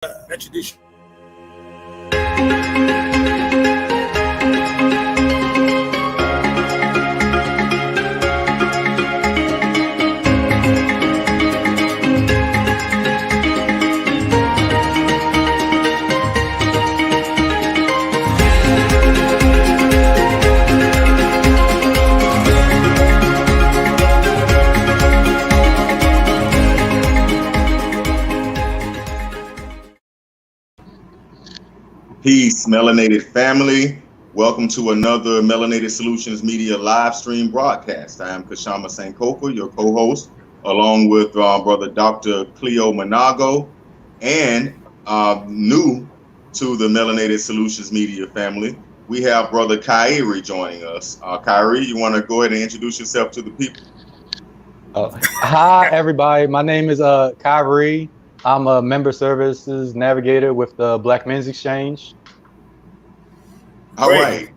introduce. Peace, Melanated family. Welcome to another Melanated Solutions Media live stream broadcast. I am Kashama Sankofa, your co-host, along with brother Dr. Cleo Manago, and new to the Melanated Solutions Media family, we have brother Kyrie joining us. Kyrie, you want to go ahead and introduce yourself to the people? Hi, everybody. My name is Kyrie. I'm a member services navigator with the Black Men's Exchange. All right.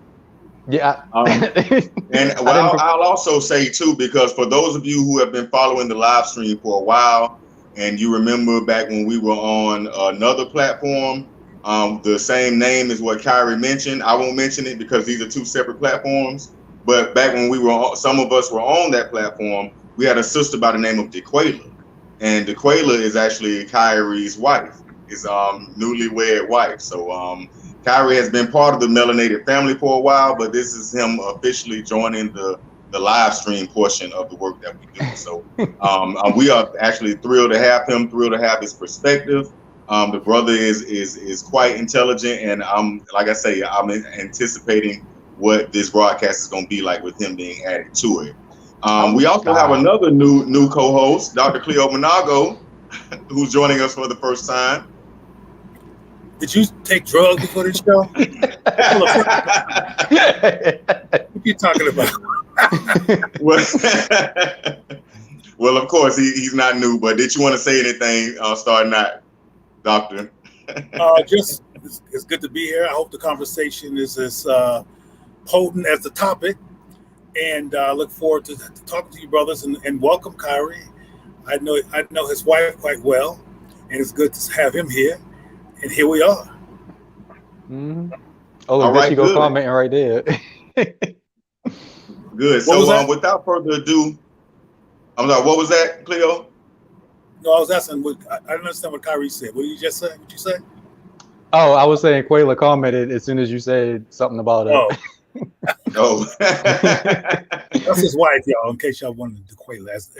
Yeah. And well, I'll also say too, because for those of you who have been following the live stream for a while, and you remember back when we were on another platform, the same name is what Kyrie mentioned. I won't mention it because these are two separate platforms. But back when we were, some of us were on that platform, we had a sister by the name of DeQuayla. And DeQuayla is actually Kyrie's wife, his newlywed wife. So Kyrie has been part of the Melanated family for a while, but this is him officially joining the live stream portion of the work that we do. So we are actually thrilled to have him, thrilled to have his perspective. The brother is quite intelligent, and like I say, I'm anticipating what this broadcast is going to be like with him being added to it. We also have another new co-host, Dr. Cleo Manago, who's joining us for the first time. Did you take drugs before this show? What are you talking about? Well, of course, he's not new, but did you want to say anything starting out, Doctor? Just it's good to be here. I hope the conversation is as potent as the topic. And I look forward to talking to you, brothers, and welcome, Kyrie. I know his wife quite well, and it's good to have him here. And here we are. Mm-hmm. Oh, look, there she go commenting right there. Good. So without further ado, I'm sorry, what was that, Cleo? No, I was asking. I didn't understand what Kyrie said. What did you just say? What you say? Oh, I was saying Quayla commented as soon as you said something about it. Oh. That's his wife, y'all, in case y'all wanted to Quayla, as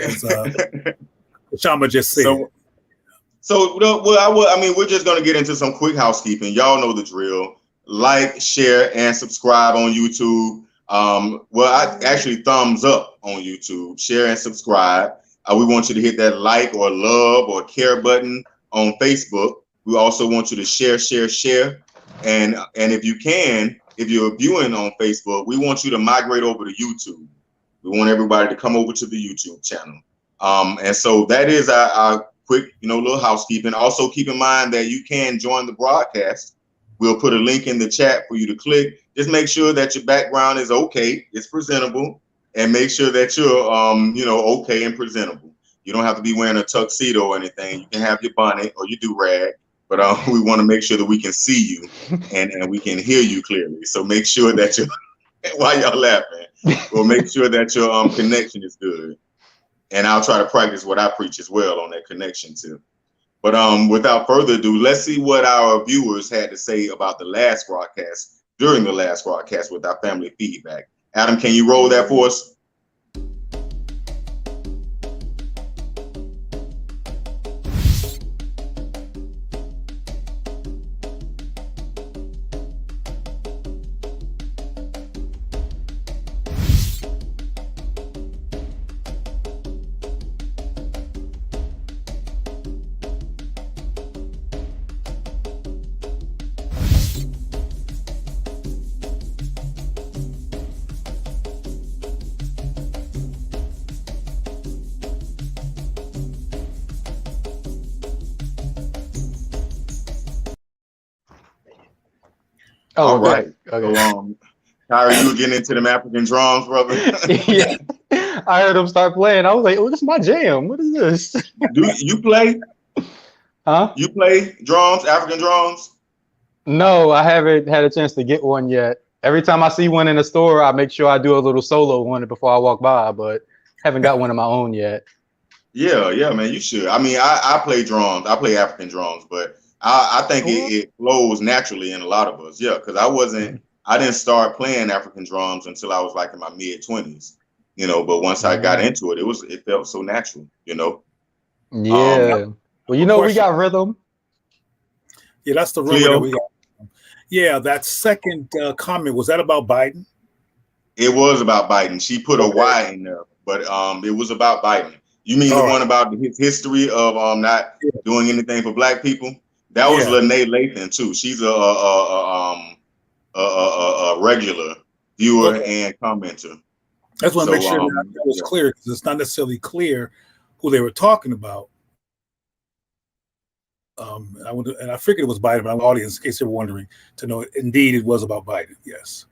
Shama just said. We're just going to get into some quick housekeeping. Y'all know the drill. Like, share, and subscribe on YouTube. Actually, thumbs up on YouTube. Share and subscribe. We want you to hit that like or love or care button on Facebook. We also want you to share. And if you can, if you're viewing on Facebook, we want you to migrate over to YouTube. We want everybody to come over to the YouTube channel. And so that is our quick, little housekeeping. Also keep in mind that you can join the broadcast. We'll put a link in the chat for you to click. Just make sure that your background is okay, it's presentable, and make sure that you're, okay and presentable. You don't have to be wearing a tuxedo or anything. You can have your bonnet or your do-rag. But we want to make sure that we can see you and we can hear you clearly. So make sure that why y'all laughing? Well, make sure that your connection is good. And I'll try to practice what I preach as well on that connection too. But without further ado, let's see what our viewers had to say about the last broadcast, during the last broadcast with our family feedback. Adam, can you roll that for us? Oh, all right. Okay. Kyrie, you were getting into them African drums, brother? Yeah. I heard him start playing. I was like, oh, this is my jam. What is this? Do you play? Huh? You play drums, African drums? No, I haven't had a chance to get one yet. Every time I see one in the store, I make sure I do a little solo on it before I walk by, but haven't got one of my own yet. Yeah, man, you should. I mean, I play drums. I play African drums, but I think it flows naturally in a lot of us. Yeah, because I didn't start playing African drums until I was like in my mid-20s, but once I got into it, it felt so natural, Yeah. Well, we got rhythm. Yeah, that's the rumor that we got. Yeah, that second comment, was that about Biden? It was about Biden. She put a Y in there, but it was about Biden. You mean the one about his history of not doing anything for Black people? That was Lene Lathan too. She's a regular viewer and commenter. I just want to make sure that was clear, because it's not necessarily clear who they were talking about. And I figured it was Biden, but I'm audience, in case they were wondering, to know indeed it was about Biden. Yes.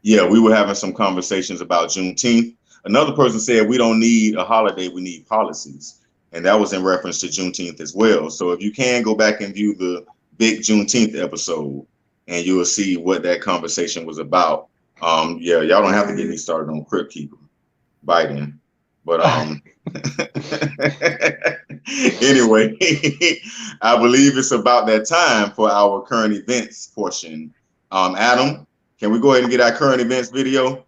Yeah, we were having some conversations about Juneteenth. Another person said we don't need a holiday, we need policies. And that was in reference to Juneteenth as well. So if you can go back and view the big Juneteenth episode, and you will see what that conversation was about. Yeah, y'all don't have to get me started on Crypt Keeper, Biden. But anyway, I believe it's about that time for our current events portion. Adam, can we go ahead and get our current events video?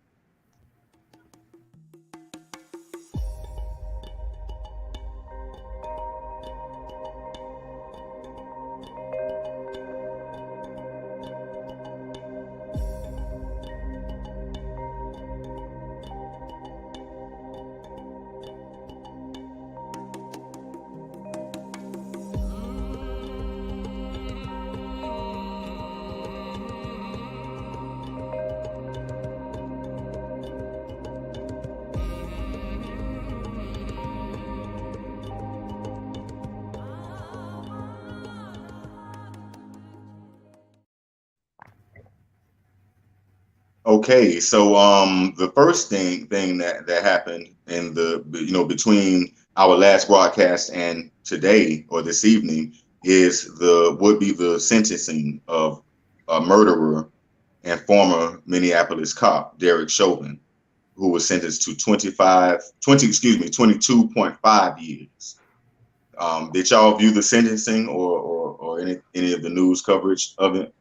Okay, so the first thing that happened in the between our last broadcast and today or this evening would be the sentencing of a murderer and former Minneapolis cop Derek Chauvin, who was sentenced to 22.5 years. Did y'all view the sentencing or any of the news coverage of it?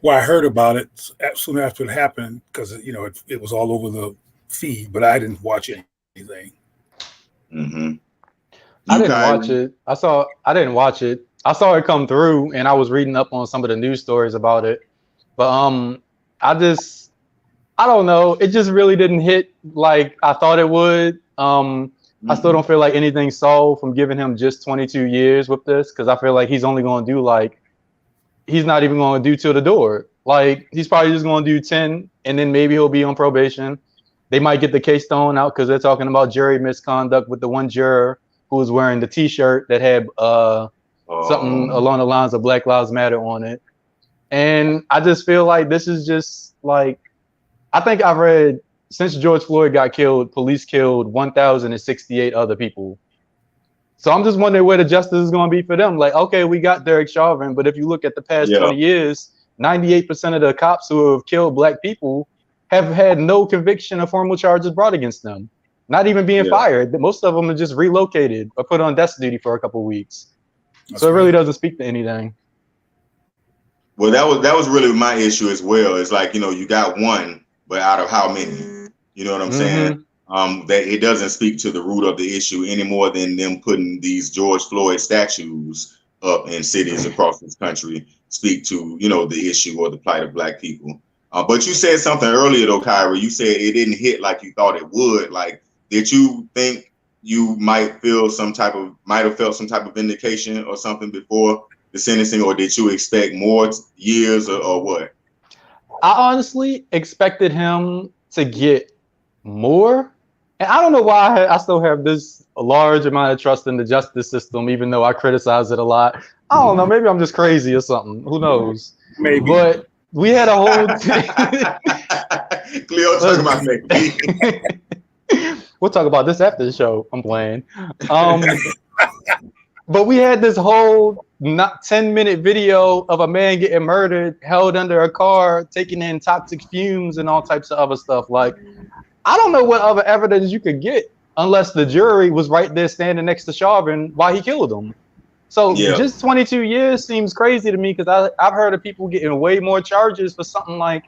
Well, I heard about it soon after it happened, because it was all over the feed, but I didn't watch anything. Mm-hmm. I didn't watch it. I didn't watch it. I saw it come through, and I was reading up on some of the news stories about it. But I don't know. It just really didn't hit like I thought it would. I still don't feel like anything's solved from giving him just 22 years with this, because I feel like he's only going to do he's not even going to do till the door. Like, he's probably just going to do 10, and then maybe he'll be on probation. They might get the case thrown out because they're talking about jury misconduct with the one juror who was wearing the T-shirt that had something along the lines of Black Lives Matter on it. And I just feel like this is just I think I've read, since George Floyd got killed, police killed 1,068 other people. So I'm just wondering where the justice is going to be for them. Like, okay, we got Derek Chauvin, but if you look at the past 20 years, 98% of the cops who have killed Black people have had no conviction or formal charges brought against them. Not even being fired. Most of them are just relocated or put on desk duty for a couple of weeks. So it really doesn't speak to anything. Well, that was really my issue as well. It's like, you got one, but out of how many? You know what I'm saying? That it doesn't speak to the root of the issue any more than them putting these George Floyd statues up in cities across this country speak to, the issue or the plight of Black people. But you said something earlier though, Kyrie. You said it didn't hit like you thought it would. Like, did you think you might have felt some type of vindication or something before the sentencing, or did you expect more years or what? I honestly expected him to get more. And I don't know why I still have this large amount of trust in the justice system, even though I criticize it a lot. I don't know. Maybe I'm just crazy or something. Who knows? Maybe. But we had a whole Cleo talking about maybe. We'll talk about this after the show. I'm playing. But we had this whole 10-minute video of a man getting murdered, held under a car, taking in toxic fumes and all types of other stuff. Like, I don't know what other evidence you could get unless the jury was right there standing next to Chauvin while he killed him. So just 22 years seems crazy to me because I've heard of people getting way more charges for something like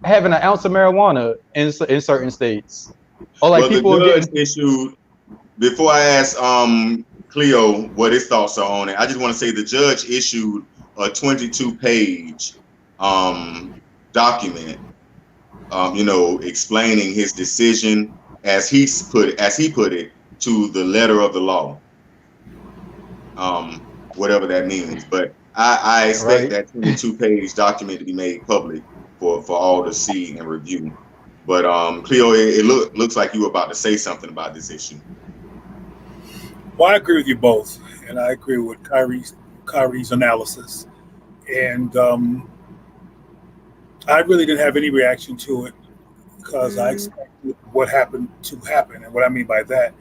having an ounce of marijuana in certain states. Or like people the judge issued, before I ask Cleo what his thoughts are on it, I just want to say the judge issued a 22-page document, explaining his decision as he put it to the letter of the law, whatever that means. But I expect that 22-page document to be made public for all to see and review. But Cleo, it looks like you were about to say something about this issue. Well, I agree with you both, and I agree with Kyrie's analysis. And I really didn't have any reaction to it because I expected what happened to happen. And what I mean by that,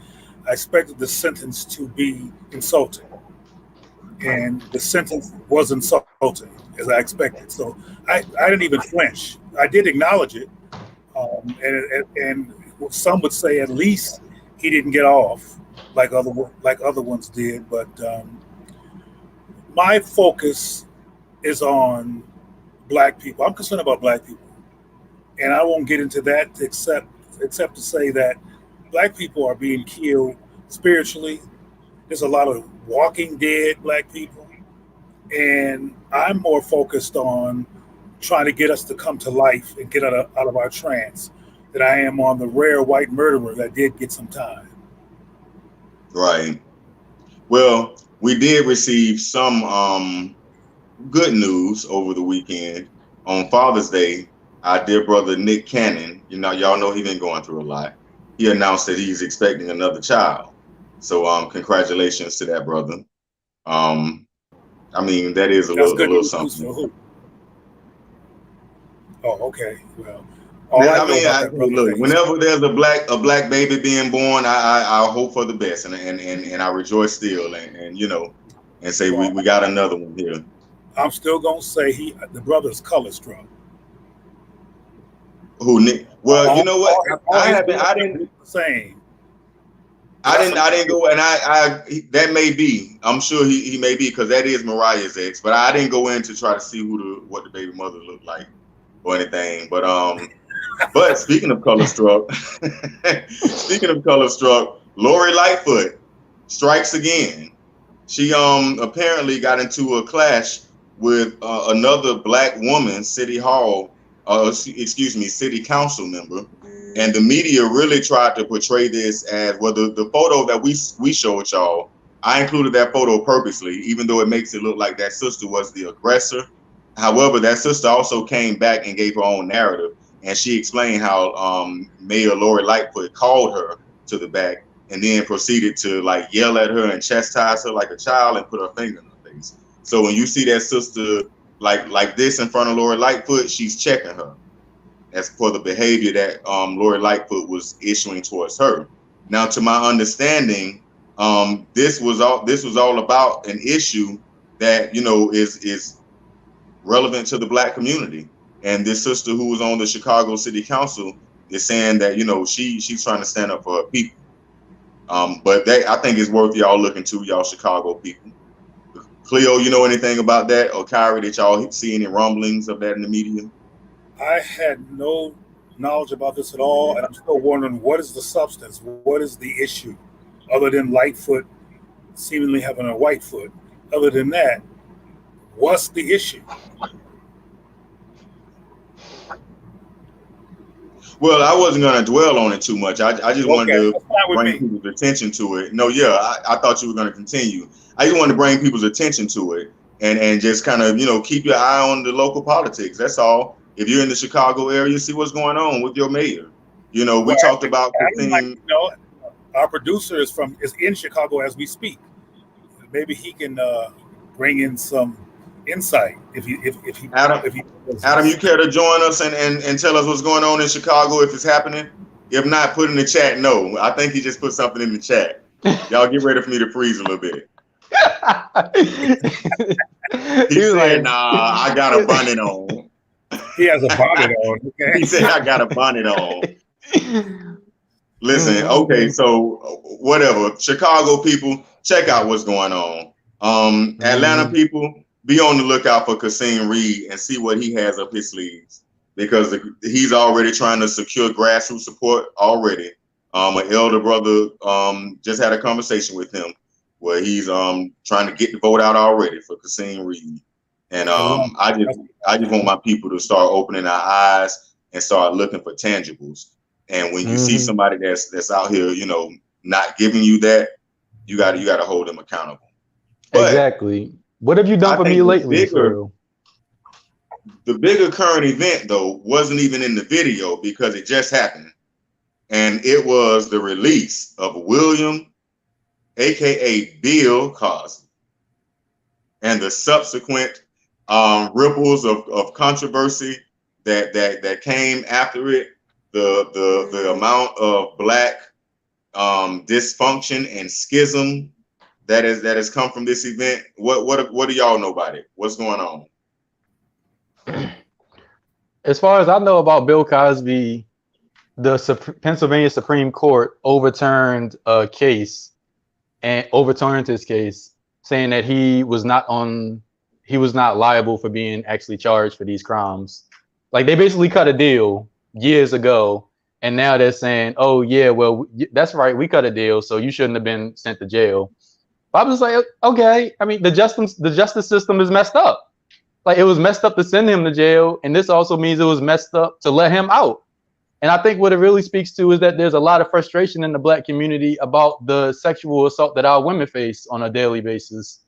I expected the sentence to be insulting. And the sentence was insulting, as I expected. So I didn't even flinch. I did acknowledge it. And some would say at least he didn't get off like other ones did. But my focus is on Black people. I'm concerned about Black people, and I won't get into that except to say that Black people are being killed spiritually. There's a lot of walking dead Black people, and I'm more focused on trying to get us to come to life and get out of our trance than I am on the rare white murderer that did get some time. Right. Well, we did receive some good news over the weekend. On Father's Day, our dear brother Nick Cannon, y'all know he's been going through a lot. He announced that he's expecting another child. So congratulations to that brother. I mean, that is a little something. Oh, okay. Well, look, whenever there's a black baby being born, I hope for the best, and I rejoice still, and say we got another one here. I'm still gonna say the brother's color struck. Who, Nick? Well, you know what? I didn't go, and that may be. I'm sure he may be, because that is Mariah's ex. But I didn't go in to try to see what the baby mother looked like or anything. But speaking of color struck, Lori Lightfoot strikes again. She apparently got into a clash with another Black woman, city council member, and the media really tried to portray this as, well, the photo that we showed y'all, I included that photo purposely, even though it makes it look like that sister was the aggressor. However, that sister also came back and gave her own narrative, and she explained how Mayor Lori Lightfoot called her to the back and then proceeded to yell at her and chastise her like a child and put her finger in her face. So when you see that sister like this in front of Lori Lightfoot, she's checking her as for the behavior that Lori Lightfoot was issuing towards her. Now, to my understanding, this was all about an issue that is relevant to the Black community. And this sister who was on the Chicago City Council is saying that she's trying to stand up for her people. But I think it's worth y'all looking to, y'all Chicago people. Cleo, you know anything about that, or Kyrie, that y'all see any rumblings of that in the media? I had no knowledge about this at all, and I'm still wondering, what is the substance? What is the issue, other than Lightfoot seemingly having a white foot? Other than that, what's the issue? Well, I wasn't going to dwell on it too much. I just wanted to bring people's attention to it. No, I thought you were going to continue. I just wanted to bring people's attention to it and just kind of, keep your eye on the local politics. That's all. If you're in the Chicago area, see what's going on with your mayor. We talked about our producer is in Chicago as we speak. Maybe he can bring in some insight if he Adam, you care to join us and tell us what's going on in Chicago if it's happening? If not, put in the chat no. I think he just put something in the chat. Y'all get ready for me to freeze a little bit. He said, like, "Nah, I got a bonnet on." He has a bonnet on. Okay? He said, "I got a bonnet on." Listen, okay, so whatever. Chicago people, check out what's going on. Atlanta people, be on the lookout for Kasim Reed and see what he has up his sleeves, because he's already trying to secure grassroots support already. An elder brother just had a conversation with him where he's trying to get the vote out already for Kasim Reed. And I just want my people to start opening our eyes and start looking for tangibles. And when you see somebody that's out here, you know, not giving you that, you got to hold them accountable. But exactly. What have you done for me lately? The bigger current event, though, wasn't even in the video because it just happened. And it was the release of William, aka Bill Cosby, and the subsequent ripples of controversy that came after it. The amount of Black dysfunction and schism that has come from this event. What do y'all know about it? What's going on? As far as I know about Bill Cosby, the Pennsylvania Supreme Court overturned a case and overturned his case, saying that he was not liable for being actually charged for these crimes. Like, they basically cut a deal years ago, and now they're saying, oh yeah, well, that's right, we cut a deal, so you shouldn't have been sent to jail. But I was like, okay, I mean, the justice system is messed up. Like, it was messed up to send him to jail, and this also means it was messed up to let him out. And I think what it really speaks to is that there's a lot of frustration in the Black community about the sexual assault that our women face on a daily basis.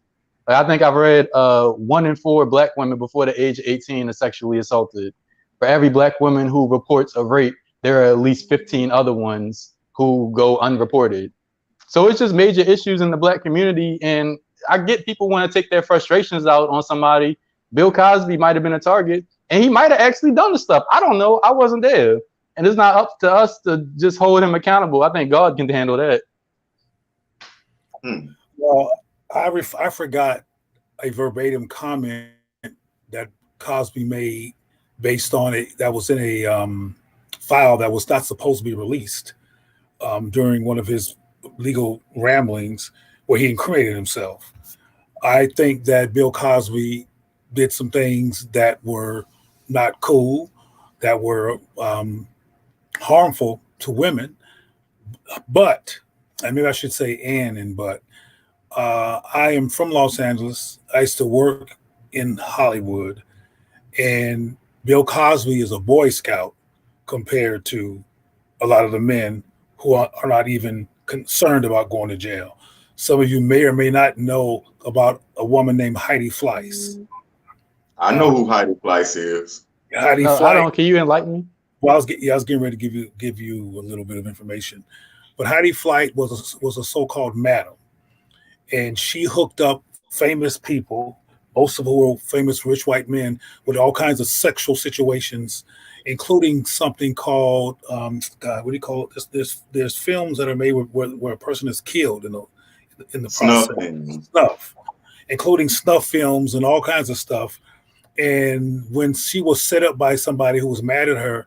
Like, I think I've read 1 in 4 Black women before the age of 18 are sexually assaulted. For every Black woman who reports a rape, there are at least 15 other ones who go unreported. So it's just major issues in the Black community. And I get people want to take their frustrations out on somebody. Bill Cosby might have been a target, and he might have actually done the stuff. I don't know. I wasn't there. And it's not up to us to just hold him accountable. I think God can handle that. Well, I forgot a verbatim comment that Cosby made based on it that was in a file that was not supposed to be released during one of his legal ramblings where he incriminated himself. I think that Bill Cosby did some things that were not cool, that were harmful to women, but, and maybe I should say but, I am from Los Angeles. I used to work in Hollywood, and Bill Cosby is a Boy Scout compared to a lot of the men who are not even concerned about going to jail. Some of you may or may not know about a woman named Heidi Fleiss. I know who Heidi Fleiss is. Heidi Fleiss. Can you enlighten me? Well, I was getting ready to give you a little bit of information, but Heidi Fleiss was a so-called madam, and she hooked up famous people, most of who were famous rich white men, with all kinds of sexual situations, including something called what do you call it? There's films that are made where a person is killed in the process. Snuff, including snuff films and all kinds of stuff. And when she was set up by somebody who was mad at her,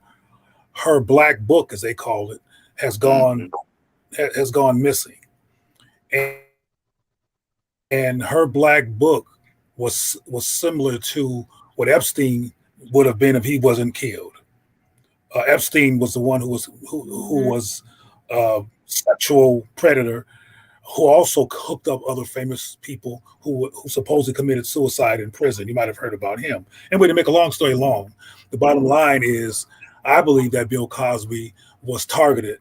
her black book, as they call it, has gone missing. And her black book was similar to what Epstein would have been if he wasn't killed. Epstein was the one who was a sexual predator, who also hooked up other famous people who supposedly committed suicide in prison. You might have heard about him. Anyway, to make a long story long, the bottom line is, I believe that Bill Cosby was targeted,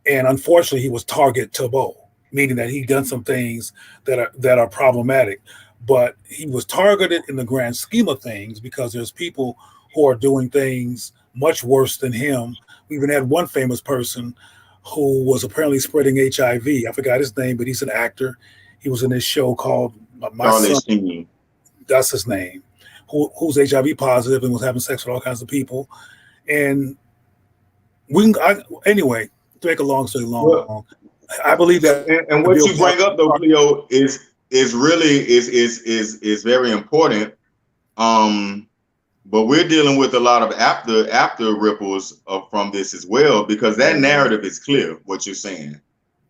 and unfortunately, he was target-able, meaning that he done some things that are problematic. But he was targeted in the grand scheme of things because there's people who are doing things much worse than him. We even had one famous person who was apparently spreading HIV. I forgot his name, but he's an actor. He was in this show called My Son. That's his name. Who's HIV positive and was having sex with all kinds of people. And anyway, to make a long story long, I believe that. And what you bring up though, Cleo, is is really is very important. But we're dealing with a lot of after ripples from this as well, because that narrative is clear. What you're saying,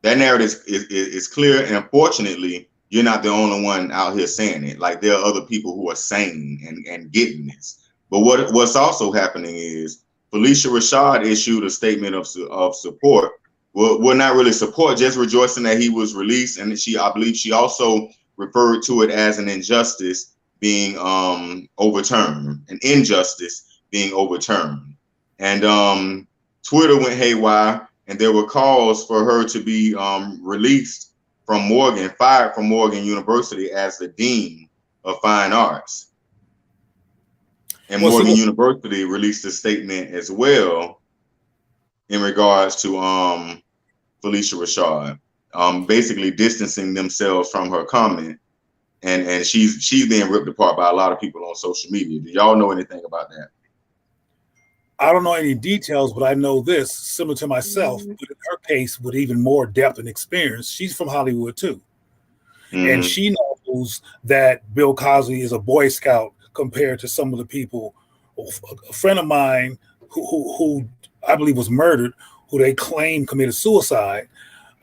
that narrative is clear, and unfortunately, you're not the only one out here saying it. Like, there are other people who are saying and getting this. But what's also happening is Phylicia Rashad issued a statement of support. Well, not really support, just rejoicing that he was released, and I believe she also referred to it as an injustice being overturned, an injustice being overturned. And Twitter went haywire, and there were calls for her to be released from fired from Morgan University as the Dean of Fine Arts. And Morgan University released a statement as well in regards to Phylicia Rashad, basically distancing themselves from her comment. And she's being ripped apart by a lot of people on social media. Do y'all know anything about that? I don't know any details, but I know this, similar to myself, but in her case, with even more depth and experience, she's from Hollywood too. And she knows that Bill Cosby is a Boy Scout compared to some of the people. A friend of mine who I believe was murdered, who they claim committed suicide,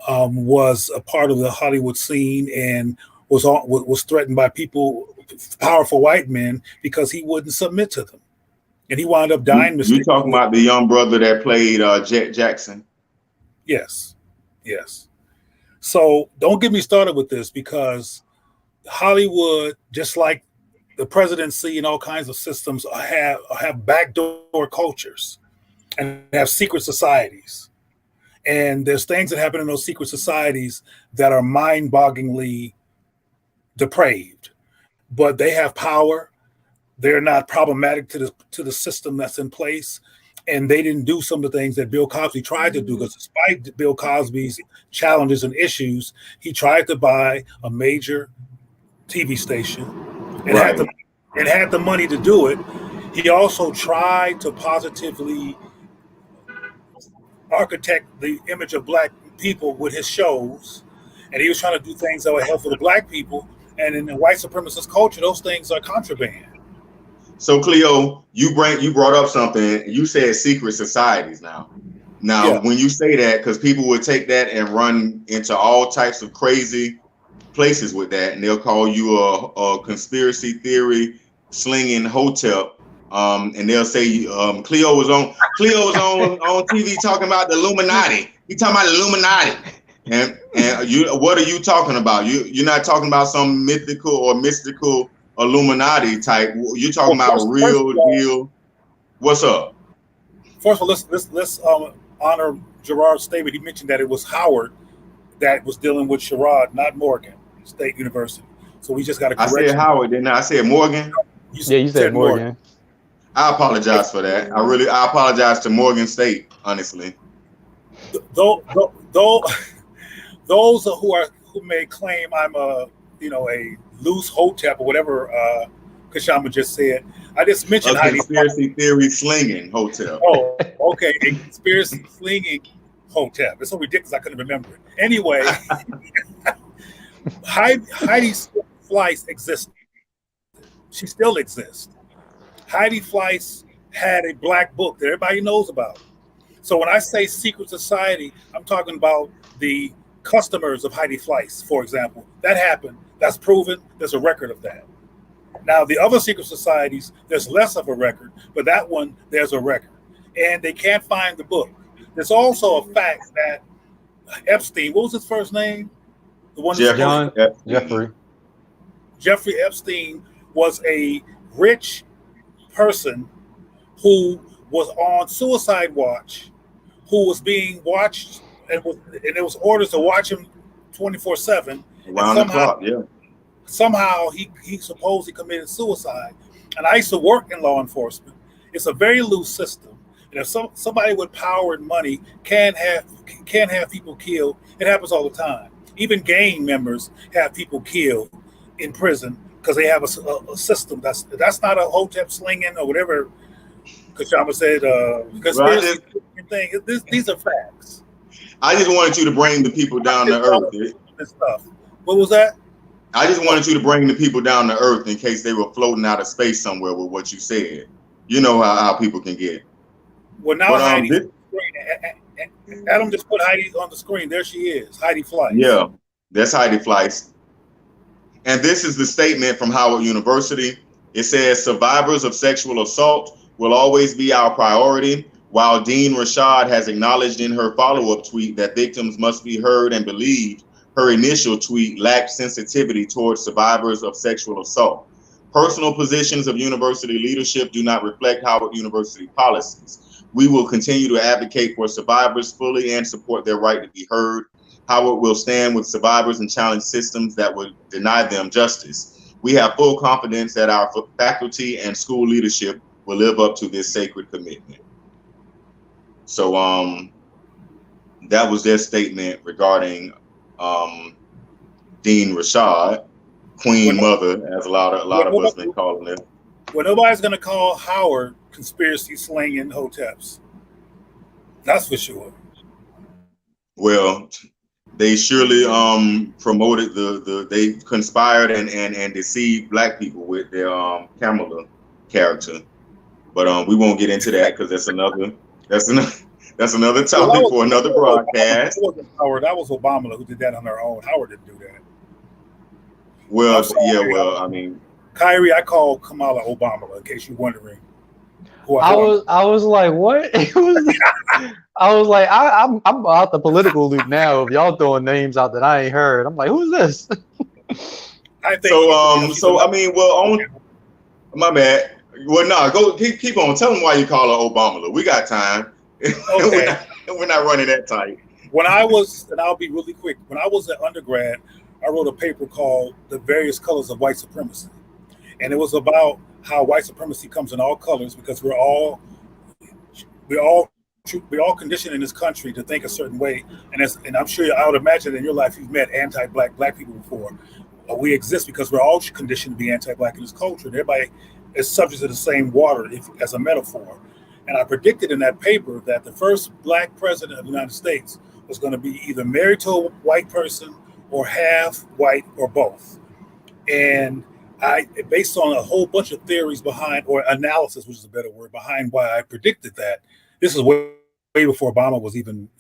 was a part of the Hollywood scene and was threatened by people, powerful white men, because he wouldn't submit to them, and he wound up dying. You talking about the young brother that played Jet Jackson? Yes. So don't get me started with this, because Hollywood, just like the presidency and all kinds of systems, have backdoor cultures and have secret societies. And there's things that happen in those secret societies that are mind-bogglingly depraved, but they have power. They're not problematic to the system that's in place. And they didn't do some of the things that Bill Cosby tried to do, because despite Bill Cosby's challenges and issues, he tried to buy a major TV station and had the money to do it. He also tried to positively architect the image of Black people with his shows, and he was trying to do things that were helpful to Black people. And in the white supremacist culture, those things are contraband. So Cleo, you brought up something. You said secret societies. Now, when you say that, because people would take that and run into all types of crazy places with that, and they'll call you a conspiracy theory slinging hotel. And they'll say Cleo was on TV talking about the Illuminati. He talking about the Illuminati. And what are you talking about? You're not talking about some mythical or mystical Illuminati type. You're talking about real deal. What's up? First of all, let's honor Gerard's statement. He mentioned that it was Howard that was dealing with Sherrod, not Morgan State University. So we just got to correct. I said Howard, didn't I? I said Morgan. You said Morgan. I apologize for that. I apologize to Morgan State, honestly. Though those who may claim I'm a loose hotep or whatever Kashama just said, I just mentioned a conspiracy theory slinging hotel. Oh, okay, a conspiracy slinging hotep. It's so ridiculous I couldn't remember it. Anyway, Heidi Fleiss existed. She still exists. Heidi Fleiss had a Black book that everybody knows about. So when I say secret society, I'm talking about the customers of Heidi Fleiss, for example. That happened. That's proven. There's a record of that. Now, the other secret societies, there's less of a record, but that one, there's a record. And they can't find the book. There's also a fact that Epstein, what was his first name? The one Jeffrey Epstein was a rich person who was on suicide watch, who was being watched, and there was orders to watch him 24/7. Around the clock, yeah. Somehow he supposedly committed suicide. And I used to work in law enforcement. It's a very loose system. And if somebody with power and money can have people killed, it happens all the time. Even gang members have people killed in prison because they have a system that's not a hotep slinging or whatever Kashama said. Conspiracy thing. These are facts. I just wanted you to bring the people down to earth. This stuff. What was that? I just wanted you to bring the people down to earth in case they were floating out of space somewhere with what you said. You know how people can get. Well, now Heidi. Adam just put Heidi on the screen. There she is, Heidi Fleiss. Yeah, that's Heidi Fleiss. And this is the statement from Howard University. It says, survivors of sexual assault will always be our priority, while Dean Rashad has acknowledged in her follow-up tweet that victims must be heard and believed. Her initial tweet lacked sensitivity towards survivors of sexual assault. Personal positions of university leadership do not reflect Howard University policies. We will continue to advocate for survivors fully and support their right to be heard. Howard will stand with survivors and challenge systems that would deny them justice. We have full confidence that our faculty and school leadership will live up to this sacred commitment. So that was their statement regarding Dean Rashad, Queen Mother, as a lot of us been calling her. Well, nobody's gonna call Howard conspiracy slinging hoteps. That's for sure. Well, they surely promoted they conspired and deceived black people with their Kamala character. But we won't get into that because that's another topic for another broadcast. That wasn't Howard. That was Obama who did that on their own. Howard didn't do that. Well, I mean, Kyrie, I call Kamala Obama in case you're wondering. I was like, what? I was like, I'm out the political loop now. If y'all throwing names out that I ain't heard, I'm like, who's this? I mean, my bad. Well, no, go keep on. Tell them why you call her Obama. We got time. Okay. we're not running that tight. When I was, and I'll be really quick. When I was an undergrad, I wrote a paper called "The Various Colors of White Supremacy," and it was about how white supremacy comes in all colors because we're all conditioned in this country to think a certain way, and I'm sure I would imagine in your life you've met anti-black people before. We exist because we're all conditioned to be anti-black in this culture. And everybody is subject to the same water, as a metaphor. And I predicted in that paper that the first black president of the United States was going to be either married to a white person or half white or both. And based on a whole bunch of theories behind, or analysis, which is a better word, behind why I predicted that. This is way before Obama was even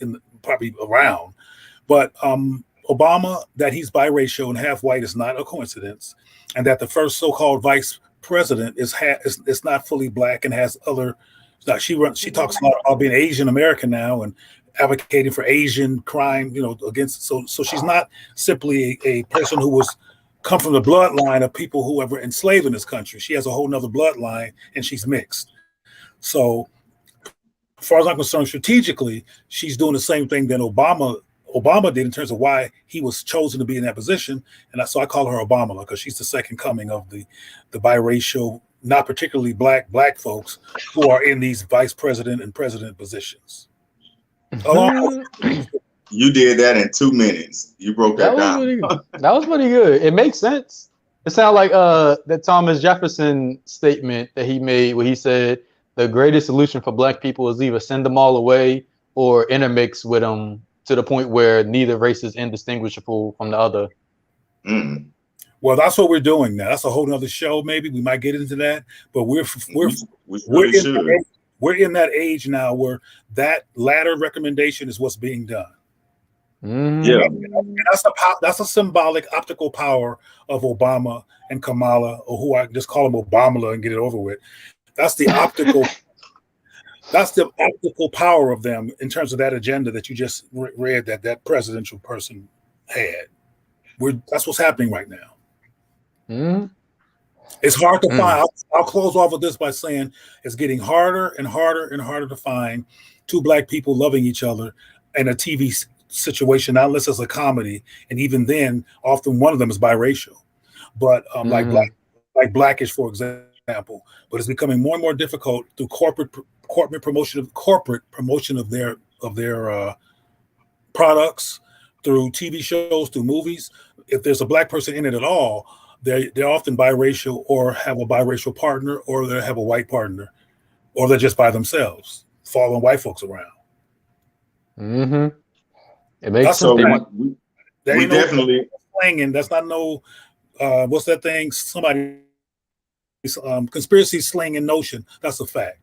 probably around. But Obama, that he's biracial and half white is not a coincidence. And that the first so-called vice president is not fully black and has other. She talks a lot about being Asian American now and advocating for Asian crime, against. So she's not simply a person who was come from the bloodline of people who were enslaved in this country. She has a whole nother bloodline and she's mixed. So as far as I'm concerned, strategically, she's doing the same thing that Obama did in terms of why he was chosen to be in that position. And so I call her Obama because she's the second coming of the biracial, not particularly black folks who are in these vice president and president positions. You did that in 2 minutes. You broke that down. That was pretty good. It makes sense. It sounded like that Thomas Jefferson statement that he made where he said the greatest solution for black people is either send them all away or intermix with them to the point where neither race is indistinguishable from the other. Mm. Well, that's what we're doing now. That's a whole nother show. Maybe we might get into that, but we're in that age now where that latter recommendation is what's being done. Mm. Yeah, and that's a symbolic optical power of Obama and Kamala, or who I just call them Obama and get it over with. That's the optical. That's the optical power of them in terms of that agenda that you just read that presidential person had. That's what's happening right now. Mm. It's hard to find. I'll close off with this by saying it's getting harder and harder and harder to find two black people loving each other in a TV situation, not unless it's a comedy. And even then, often one of them is biracial. But like Blackish, for example. But it's becoming more and more difficult through corporate promotion of their products, through TV shows, through movies. If there's a black person in it at all, they're often biracial or have a biracial partner, or they have a white partner, or they're just by themselves, following white folks around. Mm-hmm. It makes sense. We definitely slanging. That's not no what's that thing? Somebody conspiracy slinging notion. That's a fact.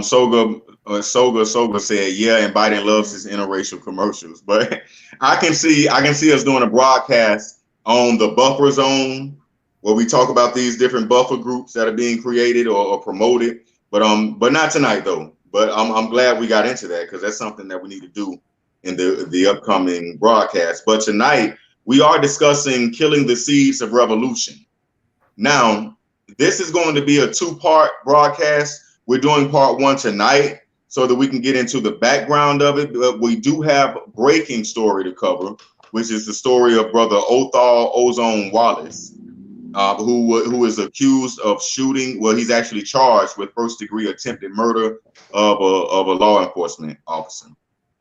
Soga said, yeah, and Biden loves his interracial commercials. But I can see us doing a broadcast on the buffer zone where we talk about these different buffer groups that are being created or promoted. But not tonight though. But I'm glad we got into that, because that's something that we need to do in the upcoming broadcast. But tonight we are discussing killing the seeds of revolution. Now, this is going to be a 2-part broadcast. We're doing part 1 tonight so that we can get into the background of it. But we do have a breaking story to cover, which is the story of Brother Othal Ozone Wallace, who is accused of shooting. Well, he's actually charged with first-degree attempted murder of a law enforcement officer.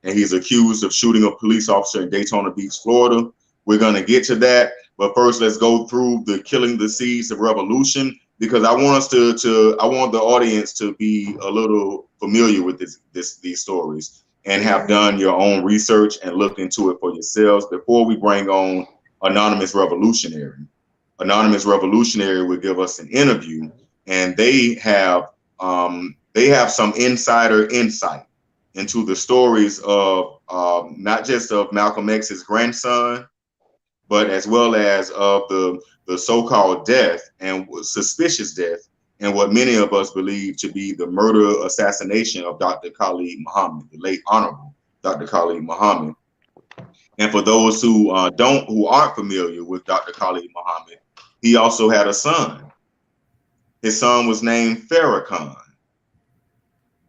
And he's accused of shooting a police officer in Daytona Beach, Florida. We're going to get to that. But first, let's go through the killing the seeds of revolution, because I want us I want the audience to be a little familiar with these stories and have done your own research and looked into it for yourselves before we bring on Anonymous Revolutionary. Anonymous Revolutionary will give us an interview, and they have some insider insight into the stories of not just of Malcolm X's grandson, but as well as of the so-called death and suspicious death, and what many of us believe to be the murder assassination of Dr. Khalid Muhammad, the late Honorable Dr. Khalid Muhammad. And for those who aren't familiar with Dr. Khalid Muhammad, he also had a son. His son was named Farrakhan,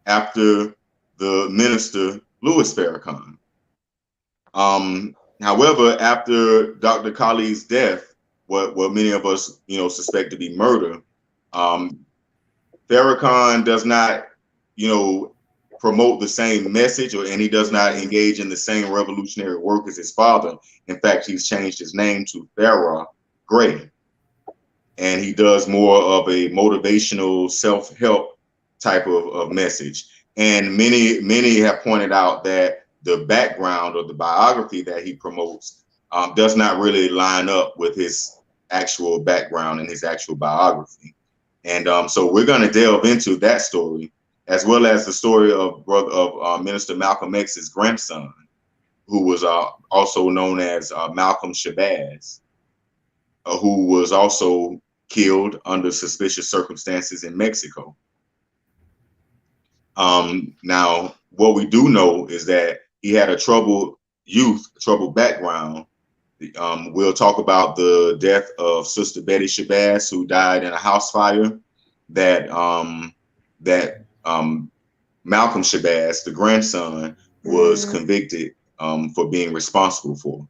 after the minister Louis Farrakhan. However, after Dr. Khalid's death, what many of us suspect to be murder, Farrakhan does not promote the same message, and he does not engage in the same revolutionary work as his father. In fact, he's changed his name to Farrah Gray, and he does more of a motivational self-help type of message. And many have pointed out that the background or the biography that he promotes does not really line up with his actual background and his actual biography. And so we're going to delve into that story, as well as the story of Minister Malcolm X's grandson, who was also known as Malcolm Shabazz, who was also killed under suspicious circumstances in Mexico. Now, what we do know is that he had a troubled background. We'll talk about the death of Sister Betty Shabazz, who died in a house fire that Malcolm Shabazz, the grandson, was convicted for being responsible for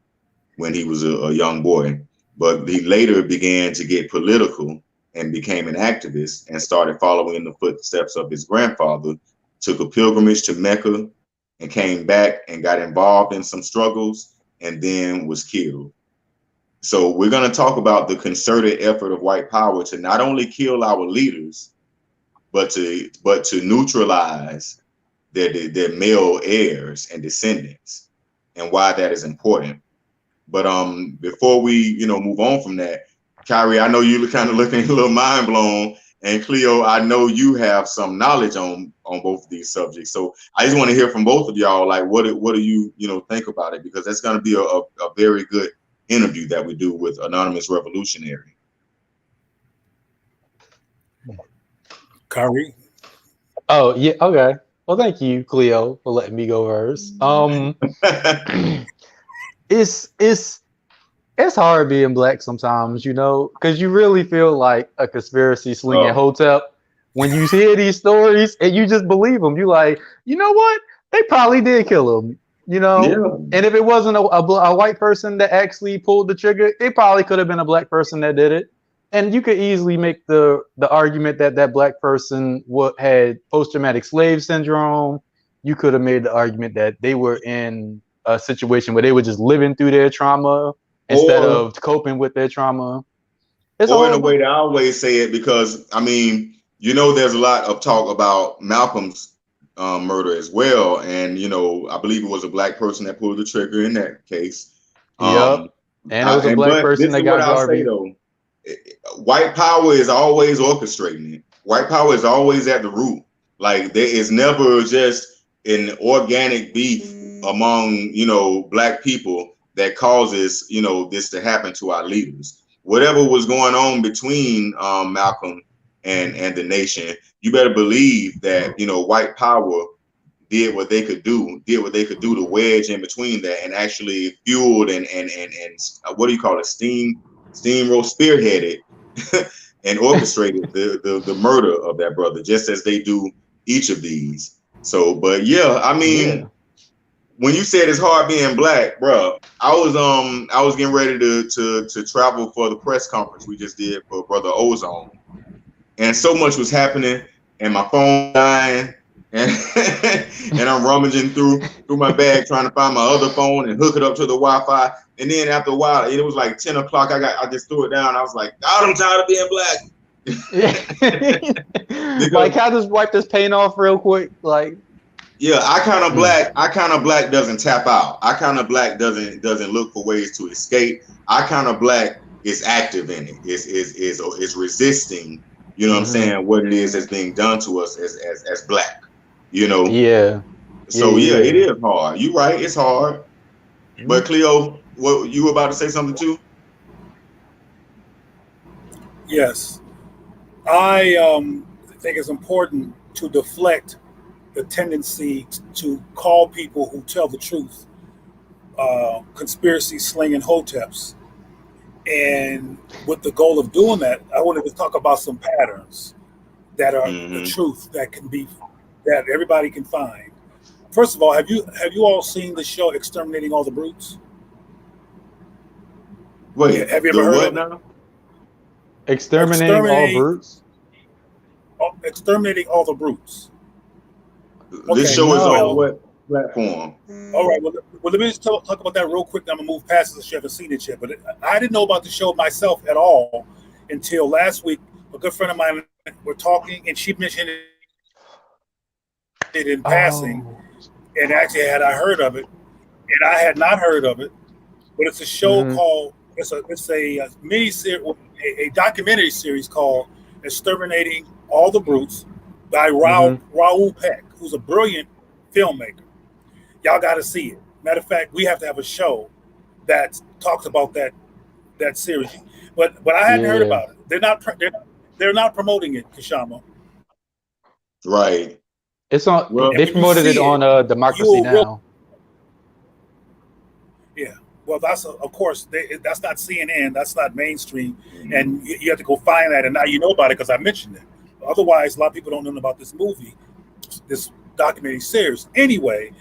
when he was a young boy. But he later began to get political and became an activist and started following in the footsteps of his grandfather, took a pilgrimage to Mecca and came back and got involved in some struggles and then was killed. So we're going to talk about the concerted effort of white power to not only kill our leaders, but to neutralize their male heirs and descendants, and why that is important. But before we move on from that, Kyrie, I know you kind of looking a little mind blown, and Cleo, I know you have some knowledge on both of these subjects. So I just want to hear from both of y'all, like what do you think about it, because that's going to be a very good interview that we do with Anonymous Revolutionary. Kyrie. Oh yeah, okay. Well, thank you, Cleo, for letting me go first. It's hard being black sometimes, because you really feel like a conspiracy slinging hotep when you hear these stories and you just believe them. You like, you know what? They probably did kill him, Yeah. And if it wasn't a white person that actually pulled the trigger, it probably could have been a black person that did it. And you could easily make the argument that black person had post-traumatic slave syndrome. You could have made the argument that they were in a situation where they were just living through their trauma instead of coping with their trauma. Or in a way that I always say it, because there's a lot of talk about Malcolm's murder as well, and I believe it was a black person that pulled the trigger in that case. Yep. And it was a black person that got Garvey. Though. White power is always orchestrating it. White power is always at the root. Like there is never just an organic beef among, you know, black people that causes, you know, this to happen to our leaders. Whatever was going on between Malcolm and the nation, you better believe that, you know, white power did what they could do to wedge in between that and actually fueled and what do you call it, steamroll spearheaded and orchestrated the murder of that brother, just as they do each of these. So, but yeah, I mean, when you said it's hard being black, bro, I was getting ready to travel for the press conference we just did for Brother Ozone, and so much was happening, and my phone dying, and and I'm rummaging through my bag trying to find my other phone and hook it up to the Wi-Fi. And then after a while, it was like 10 o'clock. I just threw it down. I was like, God, I'm tired of being black. Like, can I just wipe this paint off real quick? Like, yeah, I kind of black doesn't tap out. I kind of black doesn't look for ways to escape. I kind of black is active in it. Is resisting. You know what I'm saying? What it is that's being done to us as black. You know. Yeah. So yeah, it is hard. You're right. It's hard. But Cleo, what you were about to say something too? Yes, I think it's important to deflect the tendency to call people who tell the truth conspiracy slinging hoteps, and with the goal of doing that, I wanted to talk about some patterns that are the truth that everybody can find. First of all, have you all seen the show Exterminating All the Brutes? Wait, have you ever heard of it now? Exterminating All Brutes? Exterminating All the Brutes. This show is on what platform? All right, well let me just talk about that real quick. I'm gonna move past this if you haven't seen it yet. But I didn't know about the show myself at all until last week. A good friend of mine were talking, and she mentioned it in passing. And actually, had I heard of it, and I had not heard of it, but it's a show called it's a mini series, a documentary series called "Exterminating All the Brutes" by Raoul Peck, who's a brilliant filmmaker. Y'all got to see it. Matter of fact, we have to have a show that talks about that series. But I hadn't heard about it. They're not promoting it, Kashama. Right. It's on. Well, they promoted it on Democracy Now. Yeah. Well, that's of course that's not CNN. That's not mainstream, and you have to go find that. And now you know about it because I mentioned it. Otherwise, a lot of people don't know about this movie, this documentary series. Anyway,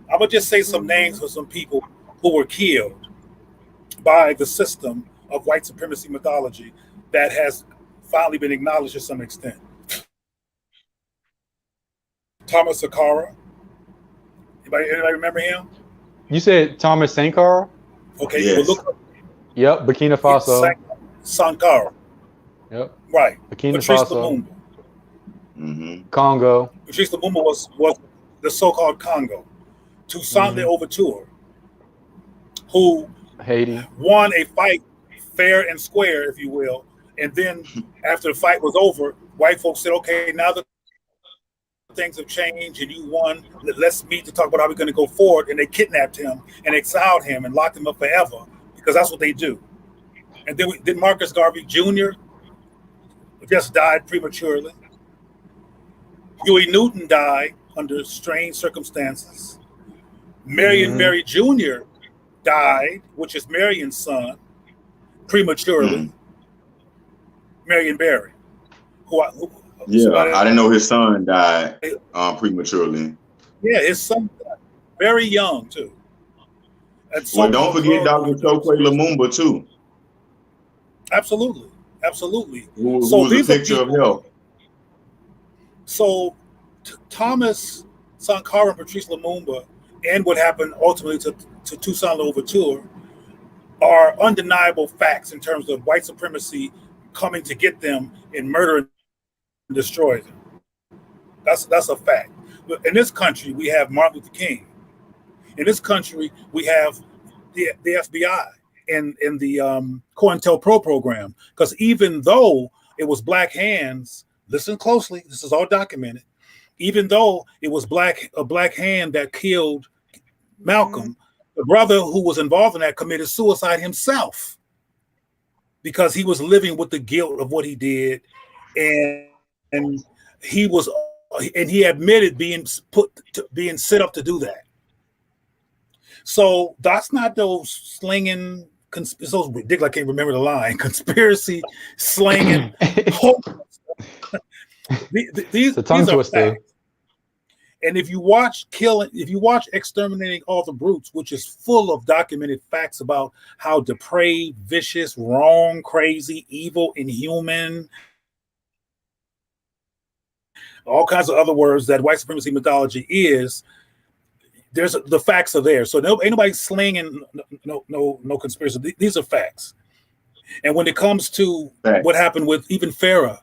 I'm gonna just say some names for some people who were killed by the system of white supremacy mythology that has finally been acknowledged to some extent. Thomas Sankara. Anybody remember him? You said Thomas Sankara? Okay, yes. Look up. Yep, Burkina Faso. Sankara. Yep. Right. Burkina Patrice Faso. Lumumba. Congo. Patrice Lumumba was the so-called Congo. Toussaint Louverture, who Haiti won a fight fair and square, if you will, and then after the fight was over, white folks said, okay, now that things have changed and you won, let's meet to talk about how we're going to go forward. And they kidnapped him and exiled him and locked him up forever because that's what they do. And then Marcus Garvey Jr. just died prematurely. Huey Newton died under strange circumstances. Marion Barry Jr. died, which is Marion's son, prematurely. Marion Barry, I didn't know his son died prematurely. Yeah, his son died very young too. And well, don't forget Dr. Chokwe Lumumba too. Absolutely. Who was a picture of health. So Thomas Sankara and Patrice Lumumba, and what happened ultimately to Toussaint Louverture, are undeniable facts in terms of white supremacy coming to get them and murder and destroy them. That's a fact. In this country, we have Martin Luther King. In this country, we have the FBI. in the COINTELPRO program, because even though it was black hands, listen closely, this is all documented. Even though it was a black hand that killed Malcolm, the brother who was involved in that committed suicide himself because he was living with the guilt of what he did, and he admitted being set up to do that. So that's not those slinging. It's those ridiculous. I can't remember the line. Conspiracy slinging. These are facts. And if you watch Exterminating All the Brutes, which is full of documented facts about how depraved, vicious, wrong, crazy, evil, inhuman, all kinds of other words that white supremacy mythology is, the facts are there. So ain't nobody slinging no conspiracy. These are facts. And when it comes to what happened with even Farrakhan,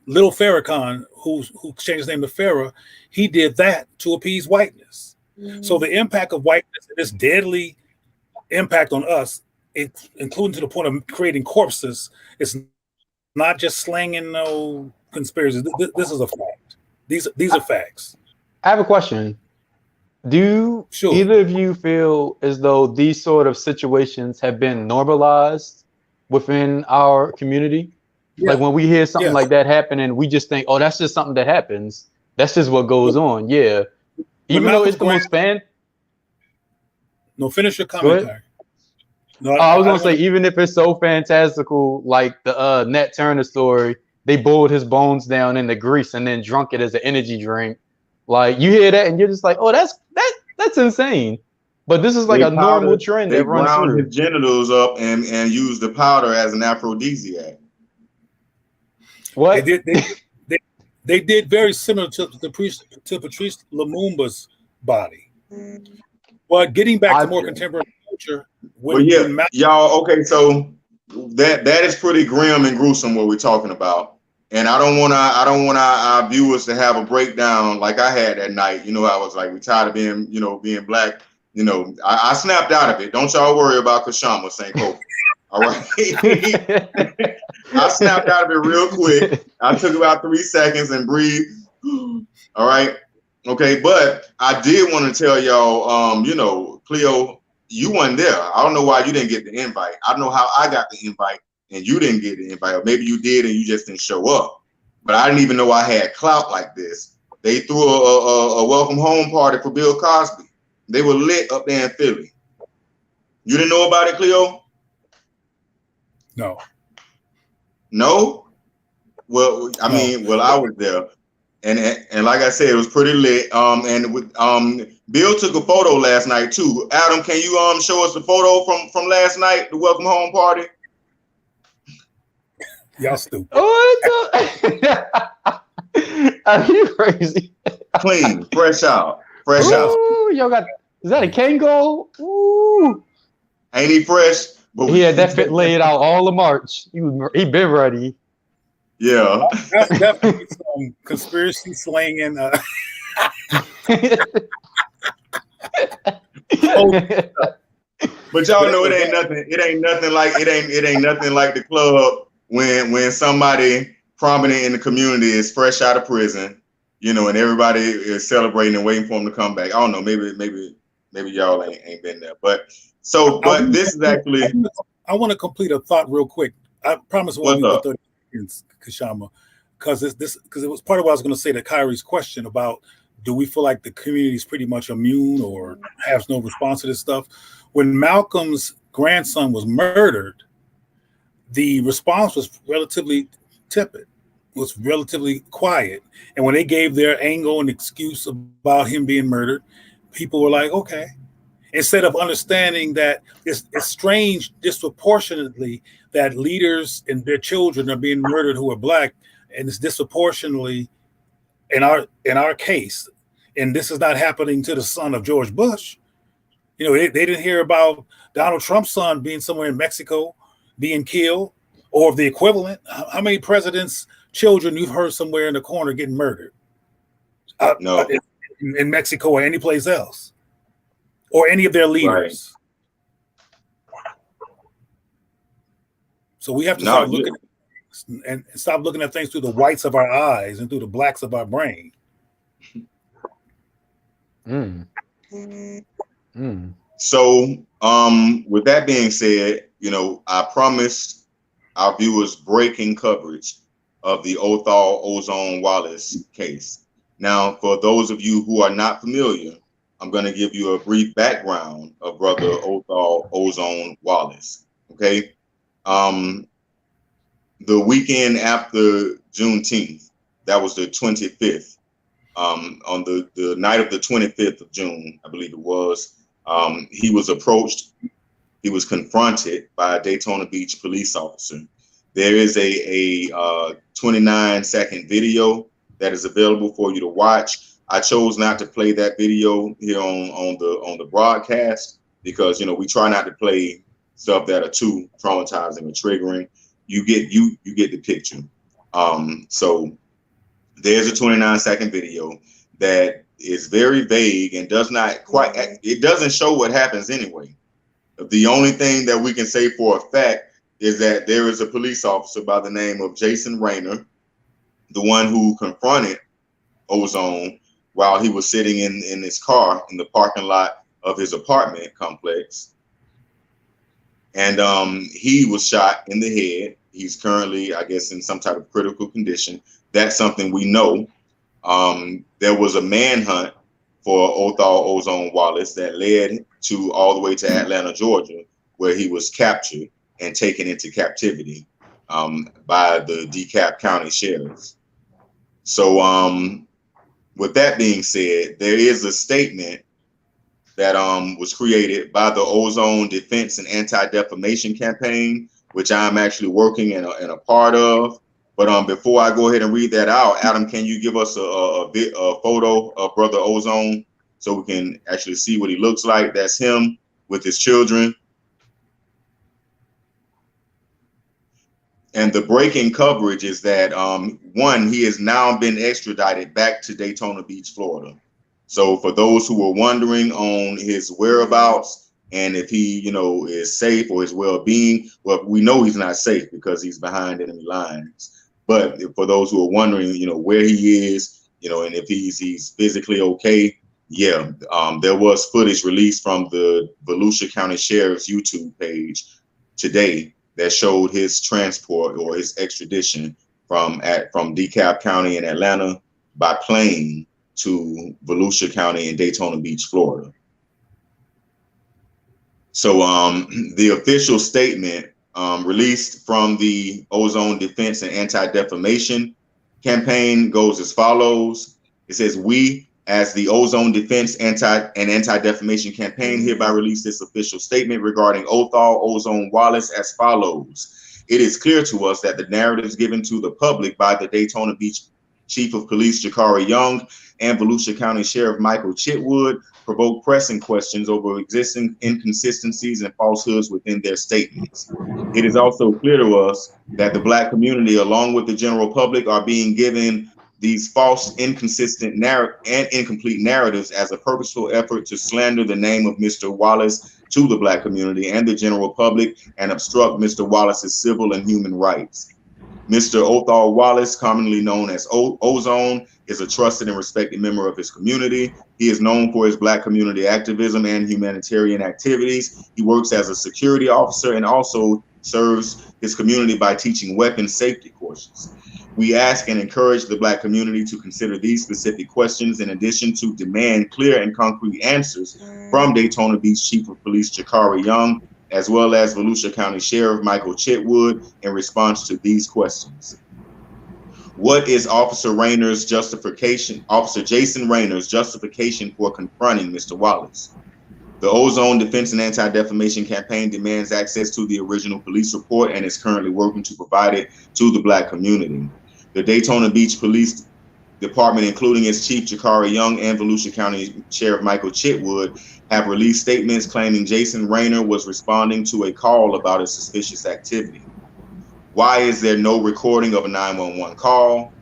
little Farrakhan, who changed his name to Farrah, he did that to appease whiteness. Mm-hmm. So the impact of whiteness, this deadly impact on us, including to the point of creating corpses, it's not just slanging no conspiracies. This is a fact. These are facts. I have a question. Do either of you feel as though these sort of situations have been normalized within our community? Yeah. Like when we hear something like that happening, we just think, oh, that's just something that happens. That's just what goes on. Yeah. Even though it's the most No, finish your commentary. No, I was going to say, even if it's so fantastical, like the Nat Turner story, they boiled his bones down in the grease and then drunk it as an energy drink. Like you hear that and you're just like, oh, that's insane. But this is like a normal trend that runs through. They ground his genitals up and use the powder as an aphrodisiac. What? They did very similar to Patrice Lumumba's body. But getting back to more contemporary culture. Y'all, okay, so that is pretty grim and gruesome what we're talking about. And I don't want our viewers to have a breakdown like I had that night. You know, I was like, we tired of being black. You know, I snapped out of it. Don't y'all worry about Kashama St. Kofi. All right. I snapped out of it real quick. I took about 3 seconds and breathed. All right. Okay. But I did want to tell y'all, Cleo, you weren't there. I don't know why you didn't get the invite. I don't know how I got the invite and you didn't get the invite. Or maybe you did and you just didn't show up. But I didn't even know I had clout like this. They threw a welcome home party for Bill Cosby. They were lit up there in Philly. You didn't know about it, Cleo? No. No? Well, I was there. And like I said, it was pretty lit. And with Bill took a photo last night too. Adam, can you show us the photo from last night, the welcome home party? Y'all stupid. Are you crazy? Clean, fresh out. Y'all got, is that a Kango? Ooh. Ain't he fresh? But he had that fit laid out all of March. He been ready. Yeah. That's definitely some conspiracy slanging. But y'all know it ain't nothing like the club when somebody prominent in the community is fresh out of prison, and everybody is celebrating and waiting for him to come back. I don't know, maybe y'all ain't been there, but this is actually. I want to complete a thought real quick. I promise it won't be 30 seconds, Kashama, because it was part of what I was going to say to Kyrie's question about, do we feel like the community is pretty much immune or has no response to this stuff? When Malcolm's grandson was murdered, the response was relatively tepid, was relatively quiet. And when they gave their angle and excuse about him being murdered, people were like, okay. Instead of understanding that it's strange disproportionately that leaders and their children are being murdered who are black, and it's disproportionately in our case, and this is not happening to the son of George Bush. They didn't hear about Donald Trump's son being somewhere in Mexico being killed, or the equivalent. How many presidents' children you've heard somewhere in the corner getting murdered? No. In Mexico or any place else, or any of their leaders. So we have to start looking and stop looking at things through the whites of our eyes and through the blacks of our brain. So, with that being said, I promised our viewers breaking coverage of the Othal Ozone Wallace case. Now, for those of you who are not familiar, I'm going to give you a brief background of Brother Othal Ozone Wallace. Okay. The weekend after Juneteenth, that was the 25th, on the night of the 25th of June, I believe it was, he was approached. He was confronted by a Daytona Beach police officer. There is a 29-second video that is available for you to watch. I chose not to play that video here on the broadcast because we try not to play stuff that are too traumatizing or triggering. You get the picture. So there's a 29-second video that is very vague and doesn't show what happens anyway. The only thing that we can say for a fact is that there is a police officer by the name of Jason Rayner, the one who confronted Ozone while he was sitting in his car in the parking lot of his apartment complex. And he was shot in the head. He's currently, I guess, in some type of critical condition. That's something we know. There was a manhunt for Othal Ozone Wallace that led all the way to Atlanta, Georgia, where he was captured and taken into captivity by the DeKalb County sheriffs. So with that being said, there is a statement that was created by the Ozone Defense and Anti-Defamation Campaign, which I'm actually working and a part of. But before I go ahead and read that out, Adam, can you give us a photo of Brother Ozone so we can actually see what he looks like? That's him with his children. And the breaking coverage is that, one, he has now been extradited back to Daytona Beach, Florida. So for those who were wondering on his whereabouts and if he, is safe or his well-being, well, we know he's not safe because he's behind enemy lines. But for those who are wondering, where he is, and if he's physically okay, yeah, there was footage released from the Volusia County Sheriff's YouTube page today that showed his transport or his extradition from DeKalb County in Atlanta by plane to Volusia County in Daytona Beach, Florida. So the official statement released from the Ozone Defense and Anti-Defamation Campaign goes as follows. It says, "We, as the Ozone Defense and Anti-Defamation Campaign, hereby release this official statement regarding Othal Ozone Wallace as follows. It is clear to us that the narratives given to the public by the Daytona Beach Chief of Police Jakari Young and Volusia County Sheriff Michael Chitwood provoke pressing questions over existing inconsistencies and falsehoods within their statements. It is also clear to us that the Black community, along with the general public, are being given these false, inconsistent, and incomplete narratives as a purposeful effort to slander the name of Mr. Wallace to the Black community and the general public and obstruct Mr. Wallace's civil and human rights. Mr. Othal Wallace, commonly known as Ozone, is a trusted and respected member of his community. He is known for his Black community activism and humanitarian activities. He works as a security officer and also serves his community by teaching weapons safety courses. We ask and encourage the Black community to consider these specific questions in addition to demand clear and concrete answers from Daytona Beach Chief of Police Jakari Young, as well as Volusia County Sheriff Michael Chitwood in response to these questions. What is Officer Jason Rayner's justification for confronting Mr. Wallace? The Ozone Defense and Anti-Defamation Campaign demands access to the original police report and is currently working to provide it to the Black community. The Daytona Beach Police Department, including its Chief Jakari Young and Volusia County Sheriff Michael Chitwood, have released statements claiming Jason Rayner was responding to a call about a suspicious activity. Why is there no recording of a 911 call?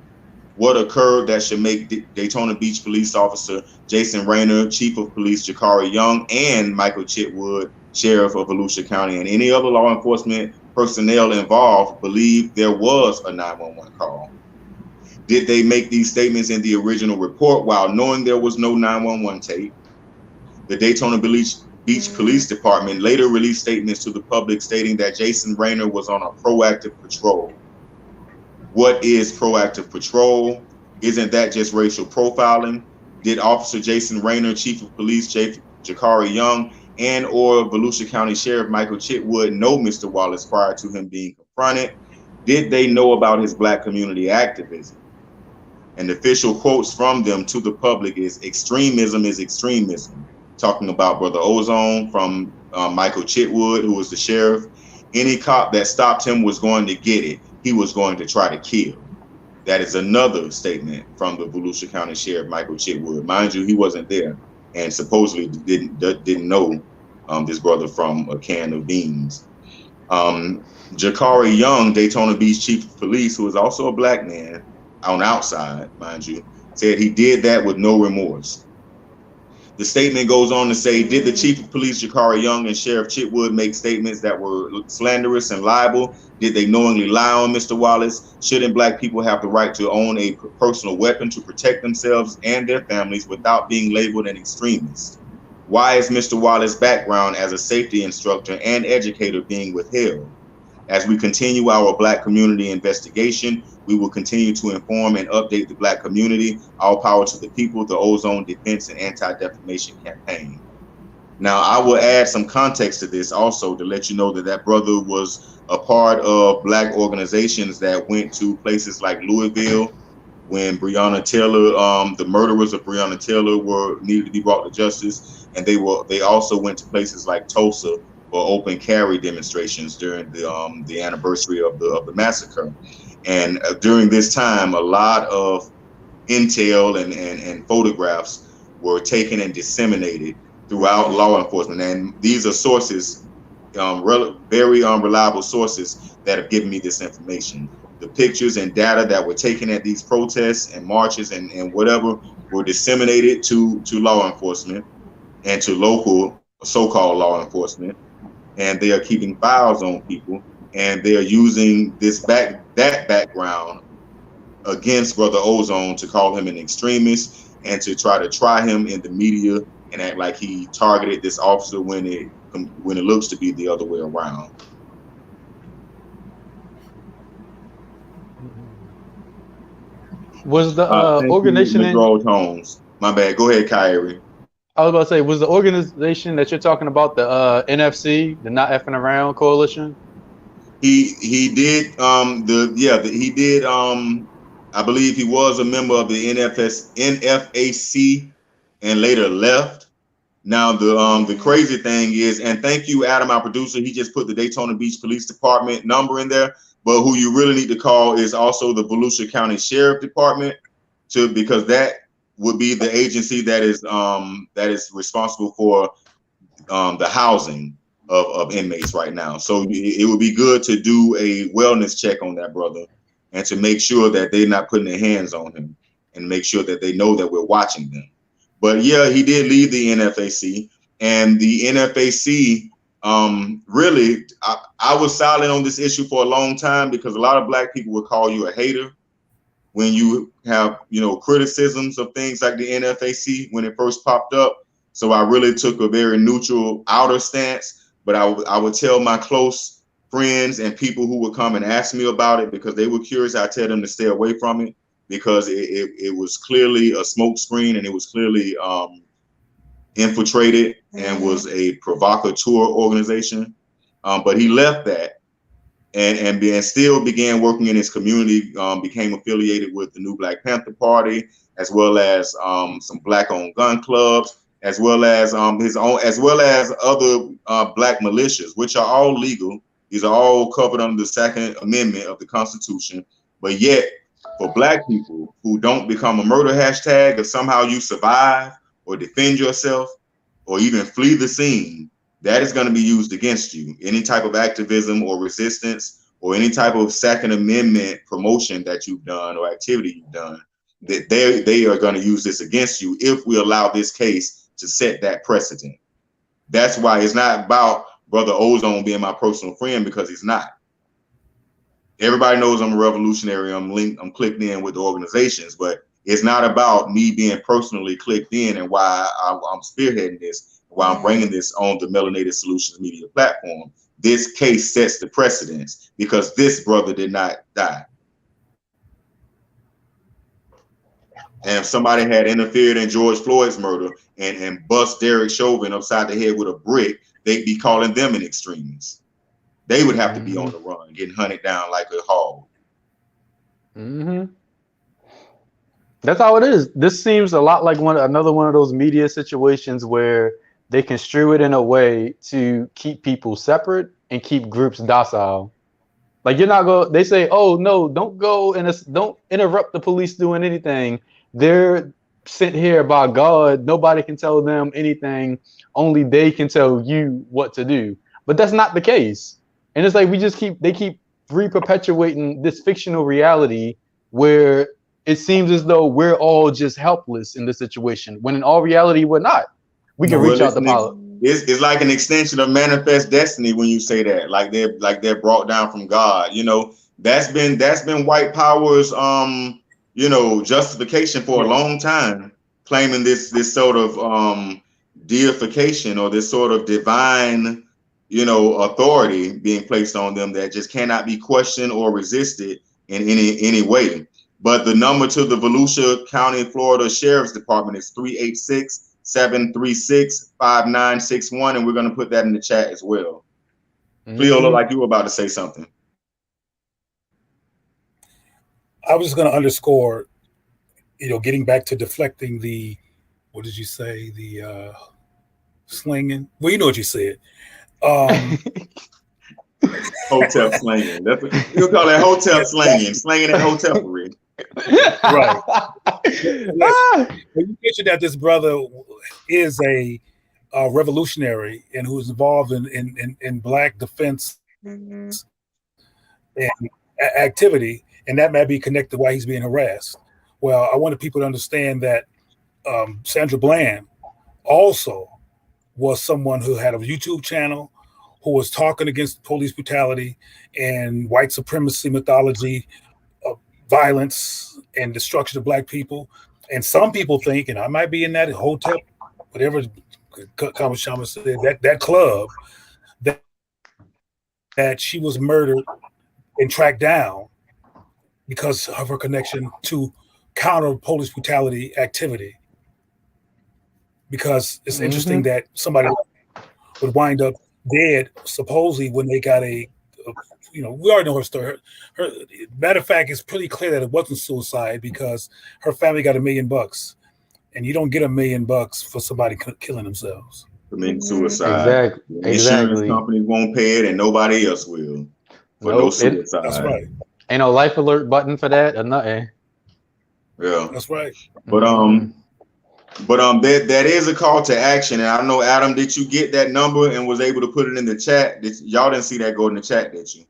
What occurred that should make Daytona Beach Police Officer Jason Rayner, Chief of Police Jakari Young, and Michael Chitwood, Sheriff of Volusia County, and any other law enforcement personnel involved believed there was a 911 call? Did they make these statements in the original report while knowing there was no 911 tape? The Daytona Beach Police Department later released statements to the public stating that Jason Raynor was on a proactive patrol. What is proactive patrol? Isn't that just racial profiling? Did Officer Jason Raynor, Chief of Police Jakari Young, and or Volusia County Sheriff Michael Chitwood know Mr. Wallace prior to him being confronted? Did they know about his Black community activism? And the official quotes from them to the public is extremism is extremism. Talking about Brother Ozone from Michael Chitwood, who was the sheriff. Any cop that stopped him was going to get it. He was going to try to kill. That is another statement from the Volusia County Sheriff Michael Chitwood. Mind you, he wasn't there and supposedly didn't know this brother from a can of beans. Jakari Young, Daytona Beach Chief of Police, who is also a Black man on the outside, mind you, said he did that with no remorse. The statement goes on to say, did the Chief of Police, Jakari Young, and Sheriff Chitwood make statements that were slanderous and libel? Did they knowingly lie on Mr. Wallace? Shouldn't Black people have the right to own a personal weapon to protect themselves and their families without being labeled an extremist? Why is Mr. Wallace's background as a safety instructor and educator being withheld? As we continue our Black community investigation, we will continue to inform and update the Black community. All power to the people, the Ozone Defense and Anti-Defamation Campaign. Now, I will add some context to this also to let you know that that brother was a part of Black organizations that went to places like Louisville when Breonna Taylor, the murderers of Breonna Taylor needed to be brought to justice. And they also went to places like Tulsa for open carry demonstrations during the anniversary of the massacre. And during this time, a lot of intel and photographs were taken and disseminated throughout law enforcement. And these are sources, very reliable sources that have given me this information. The pictures and data that were taken at these protests and marches and whatever were disseminated to law enforcement and to local so-called law enforcement. And they are keeping files on people, and they are using that background against Brother Ozone to call him an extremist and to try to try him in the media and act like he targeted this officer when it looks to be the other way around. Was the organization in tones? My bad. Go ahead, Kyrie. I was about to say, was the organization that you're talking about the NFC, the Not Effing Around Coalition? He did he did I believe he was a member of the NFAC and later left. Now the crazy thing is, and thank you, Adam, our producer, he just put the Daytona Beach Police Department number in there, but who you really need to call is also the Volusia County Sheriff Department, because that would be the agency that is responsible for the housing of inmates right now. So it would be good to do a wellness check on that brother and to make sure that they're not putting their hands on him and make sure that they know that we're watching them. But yeah, he did leave the NFAC, and the NFAC really, I was silent on this issue for a long time because a lot of Black people would call you a hater when you have, criticisms of things like the NFAC when it first popped up. So I really took a very neutral outer stance, but I would tell my close friends and people who would come and ask me about it because they were curious. I tell them to stay away from it because it was clearly a smoke screen and it was clearly infiltrated and was a provocateur organization. But he left that and still began working in his community, became affiliated with the New Black Panther Party, as well as some Black-owned gun clubs, as well as his own, as well as other Black militias, which are all legal. These are all covered under the Second Amendment of the Constitution. But yet, for Black people who don't become a murder hashtag, if somehow you survive or defend yourself or even flee the scene, that is going to be used against you. Any type of activism or resistance or any type of Second Amendment promotion that you've done or activity you've done, that they are going to use this against you if we allow this case to set that precedent. That's why it's not about Brother Ozone being my personal friend, because he's not. Everybody knows I'm a revolutionary. I'm clicked in with the organizations, but it's not about me being personally clicked in and why I'm spearheading this, why I'm bringing this on the Melanated Solutions Media platform. This case sets the precedence because this brother did not die. And if somebody had interfered in George Floyd's murder and bust Derek Chauvin upside the head with a brick, they'd be calling them an extremist. They would have to be on the run, getting hunted down like a hog. That's how it is. This seems a lot like another one of those media situations where they construe it in a way to keep people separate and keep groups docile. Like they say, oh no, don't go and don't interrupt the police doing anything. They're sent here by God. Nobody can tell them anything. Only they can tell you what to do. But that's not the case. And it's like they keep re-perpetuating this fictional reality where it seems as though we're all just helpless in this situation, when in all reality we're not. We can reach out to power. It's like an extension of manifest destiny when you say that, like they're brought down from God. You know, that's been white power's justification for a long time, claiming this sort of deification or this sort of divine authority being placed on them that just cannot be questioned or resisted in any way. But the number to the Volusia County, Florida Sheriff's Department is 386-736-5961, and we're going to put that in the chat as well. Cleo, look like you were about to say something. I was just going to underscore, getting back to deflecting the, what did you say? The slinging. Well, you know what you said. Hotel slanging. That's what you call that, hotel slanging at hotelry. Right. You mentioned that this brother is a revolutionary and who's involved in Black defense and activity, and that might be connected to why he's being harassed. Well, I wanted people to understand that Sandra Bland also was someone who had a YouTube channel, who was talking against police brutality and white supremacy mythology, violence and destruction of Black people. And some people think, and I might be in that hotel, whatever Kama Shama said, that club, that she was murdered and tracked down because of her connection to counter police brutality activity. Because it's interesting that somebody would wind up dead, supposedly, when they got we already know her story. Her matter of fact, it's pretty clear that it wasn't suicide because her family got $1 million, and you don't get $1 million for somebody killing themselves. Committing suicide. Exactly. Insurance companies won't pay it, and nobody else will. No suicide. That's right. Ain't no life alert button for that or nothing. Yeah, that's right. But that is a call to action, and I know, Adam, did you get that number and was able to put it in the chat? Y'all didn't see that go in the chat, did you?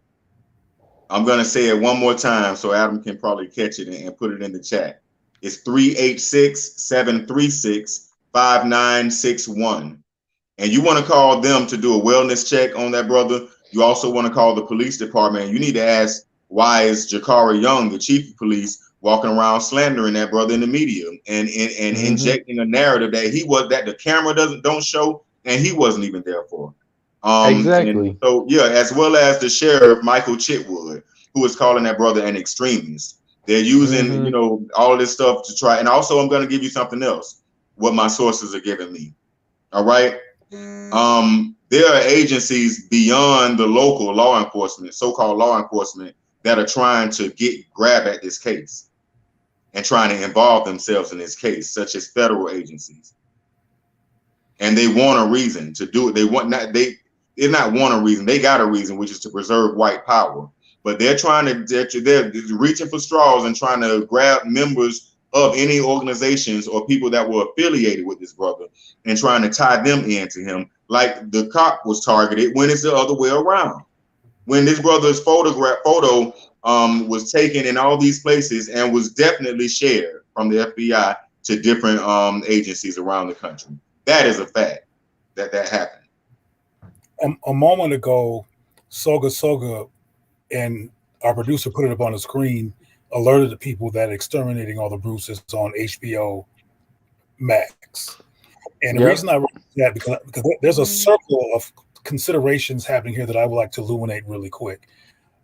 I'm gonna say it one more time so Adam can probably catch it and put it in the chat. It's 386-736-5961, and you want to call them to do a wellness check on that brother. You also want to call the police department. You need to ask, why is Jakari Young, the chief of police, walking around slandering that brother in the media and injecting a narrative that the camera don't show, and he wasn't even there for. Exactly. So yeah, as well as the sheriff Michael Chitwood, who is calling that brother an extremist. They're using all of this stuff to try. And also, I'm going to give you something else. What my sources are giving me. All right. There are agencies beyond the local law enforcement, so-called law enforcement, that are trying to grab at this case and trying to involve themselves in this case, such as federal agencies. And they want a reason to do it. They not want a reason. They got a reason, which is to preserve white power. But they're reaching for straws and trying to grab members of any organizations or people that were affiliated with this brother and trying to tie them into him, like the cop was targeted, when it's the other way around. When this brother's photo was taken in all these places and was definitely shared from the FBI to different agencies around the country. That is a fact that happened. A moment ago, Soga and our producer put it up on the screen, alerted the people that Exterminating All the Brutes is on HBO Max. And the reason I wrote that because there's a circle of considerations happening here that I would like to illuminate really quick.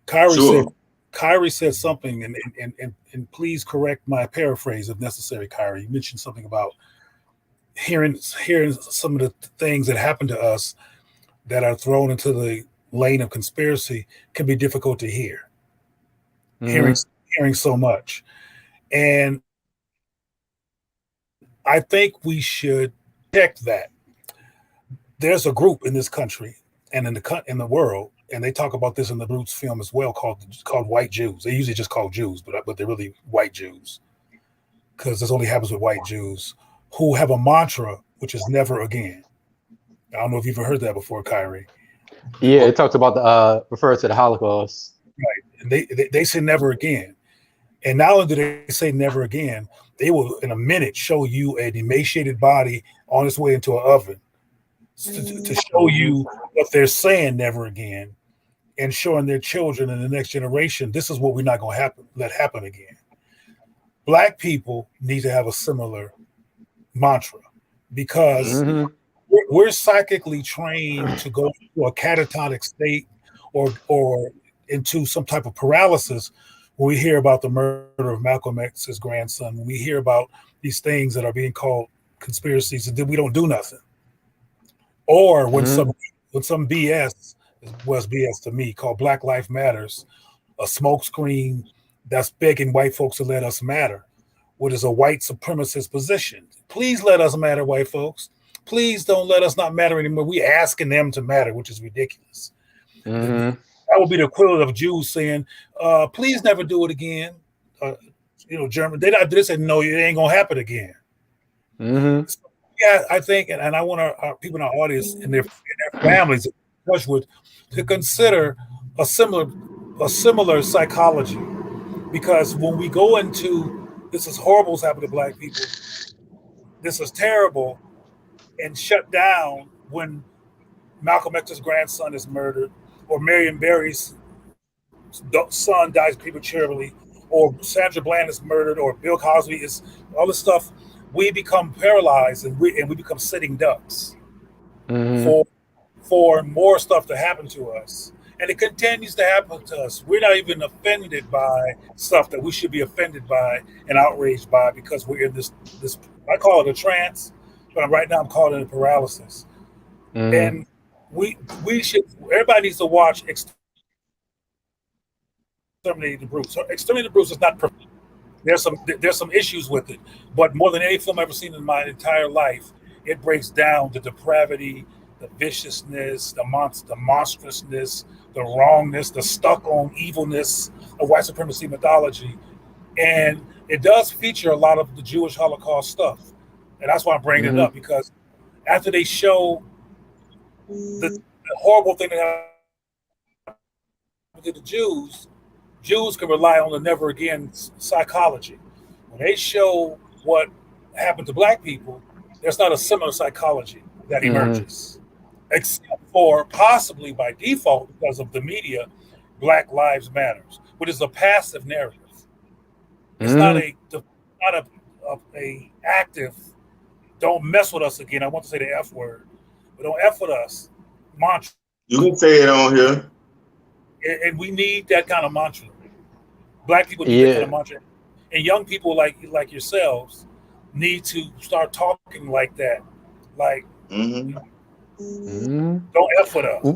Kyrie said something, and please correct my paraphrase if necessary, Kyrie. You mentioned something about hearing some of the things that happen to us that are thrown into the lane of conspiracy can be difficult to hear. Hearing so much. And I think we should check that. There's a group in this country and in the world, and they talk about this in the Brutes film as well, called white Jews. They usually just call Jews, but they're really white Jews, because this only happens with white Jews, who have a mantra, which is never again. I don't know if you've ever heard that before, Kyrie. Yeah, it talks about refers to the Holocaust. Right. And they say never again. And not only do they say never again, they will in a minute show you an emaciated body on its way into an oven to show you what they're saying never again, and showing their children and the next generation, this is what we're not going to let happen again. Black people need to have a similar mantra, because we're psychically trained to go to a catatonic state or into some type of paralysis when we hear about the murder of Malcolm X's grandson, when we hear about these things that are being called conspiracies, and then we don't do nothing. Or when some BS was BS to me, called Black Lives Matters, a smokescreen that's begging white folks to let us matter, what is a white supremacist position. Please let us matter, white folks. Please don't let us not matter anymore. We asking them to matter, which is ridiculous. That would be the equivalent of Jews saying, please never do it again. German, they said, no, it ain't going to happen again. So, yeah, I think, and I want our people in our audience and their families to consider a similar psychology. Because when we go into, this is horrible what's happened to Black people, this is terrible, and shut down when Malcolm X's grandson is murdered, or Marion Barry's son dies prematurely, or Sandra Bland is murdered, or Bill Cosby is, all this stuff, we become paralyzed and we become sitting ducks for more stuff to happen to us. And it continues to happen to us. We're not even offended by stuff that we should be offended by and outraged by, because we're in this I call it a trance, but right now I'm calling it a paralysis. And we should, everybody needs to watch Exterminating the Brutes. So Exterminating the Brutes is not perfect. There's some issues with it, but more than any film I've ever seen in my entire life, it breaks down the depravity, the viciousness, the monstrousness, the wrongness, the stuck-on evilness of white supremacy mythology. And it does feature a lot of the Jewish Holocaust stuff. And that's why I'm bringing it up, because after they show the horrible thing that happened to the Jews can rely on the never again psychology. When they show what happened to Black people, there's not a similar psychology that emerges, except for possibly by default, because of the media, Black Lives Matters, which is a passive narrative. It's not a active, don't mess with us again. I want to say the F word, but don't F with us mantra. You can say it on here. And we need that kind of mantra. Black people need that kind of mantra. And young people like yourselves need to start talking like that. Like, don't F with us.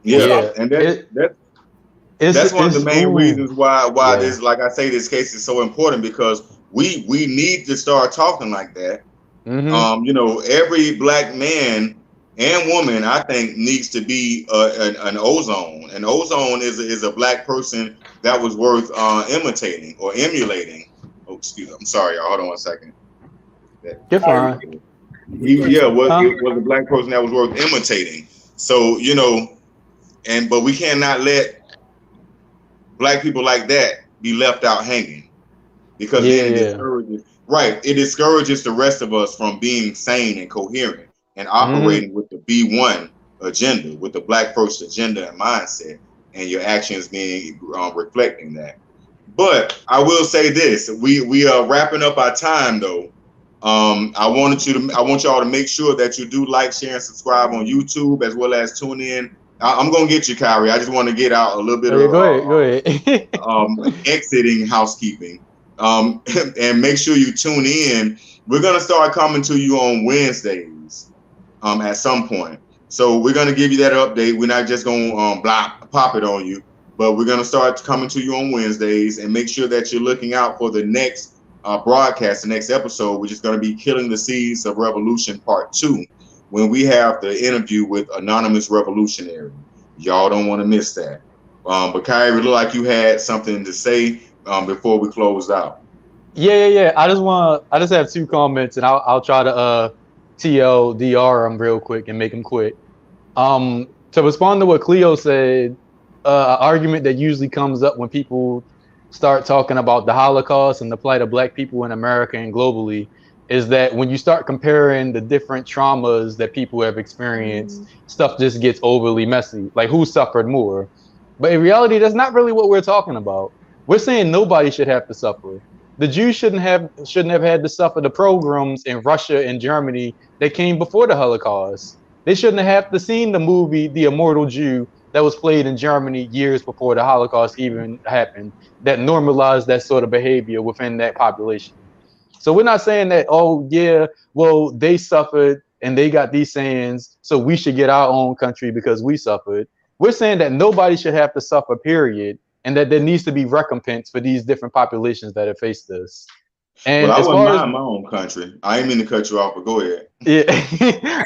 Yeah. And that's one of the main reasons why this, like I say, this case is so important, because we need to start talking like that. Every Black man and woman, I think, needs to be an ozone. An ozone is a Black person that was worth imitating or emulating. Oh, excuse me. I'm sorry, y'all. Hold on one second. You're fine. It was a Black person that was worth imitating. So, but we cannot let Black people like that be left out hanging, because then it discourages the rest of us from being sane and coherent and operating with the B1 agenda, with the Black first agenda and mindset. and your actions being reflecting that. But I will say this: we are wrapping up our time though. I want y'all to make sure that you do like, share, and subscribe on YouTube, as well as tune in. I'm gonna get you, Kyrie. I just want to get out a little bit of go ahead. exiting housekeeping. And make sure you tune in. We're gonna start coming to you on Wednesdays, at some point. So we're gonna give you that update. We're not just gonna pop it on you, but we're gonna start coming to you on Wednesdays, and make sure that you're looking out for the next broadcast, the next episode, which is going to be Killing the Seeds of Revolution Part 2, when we have the interview with Anonymous Revolutionary. Y'all don't want to miss that. But Kyrie, look like you had something to say before we close out. Yeah. I just have 2 comments, and I'll try to TLDR them real quick and make them quick. To respond to what Cleo said, an argument that usually comes up when people start talking about the Holocaust and the plight of Black people in America and globally is that when you start comparing the different traumas that people have experienced, stuff just gets overly messy. Like, who suffered more? But in reality, that's not really what we're talking about. We're saying nobody should have to suffer. The Jews shouldn't have had to suffer the pogroms in Russia and Germany that came before the Holocaust. They shouldn't have to seen the movie The Immortal Jew that was played in Germany years before the Holocaust even happened, that normalized that sort of behavior within that population. So we're not saying that, oh yeah, well, they suffered and they got these sayings, so we should get our own country because we suffered. We're saying that nobody should have to suffer, period, and that there needs to be recompense for these different populations that have faced this. And well, I wouldn't mind my own country. I ain't mean to cut you off, but go ahead. Yeah,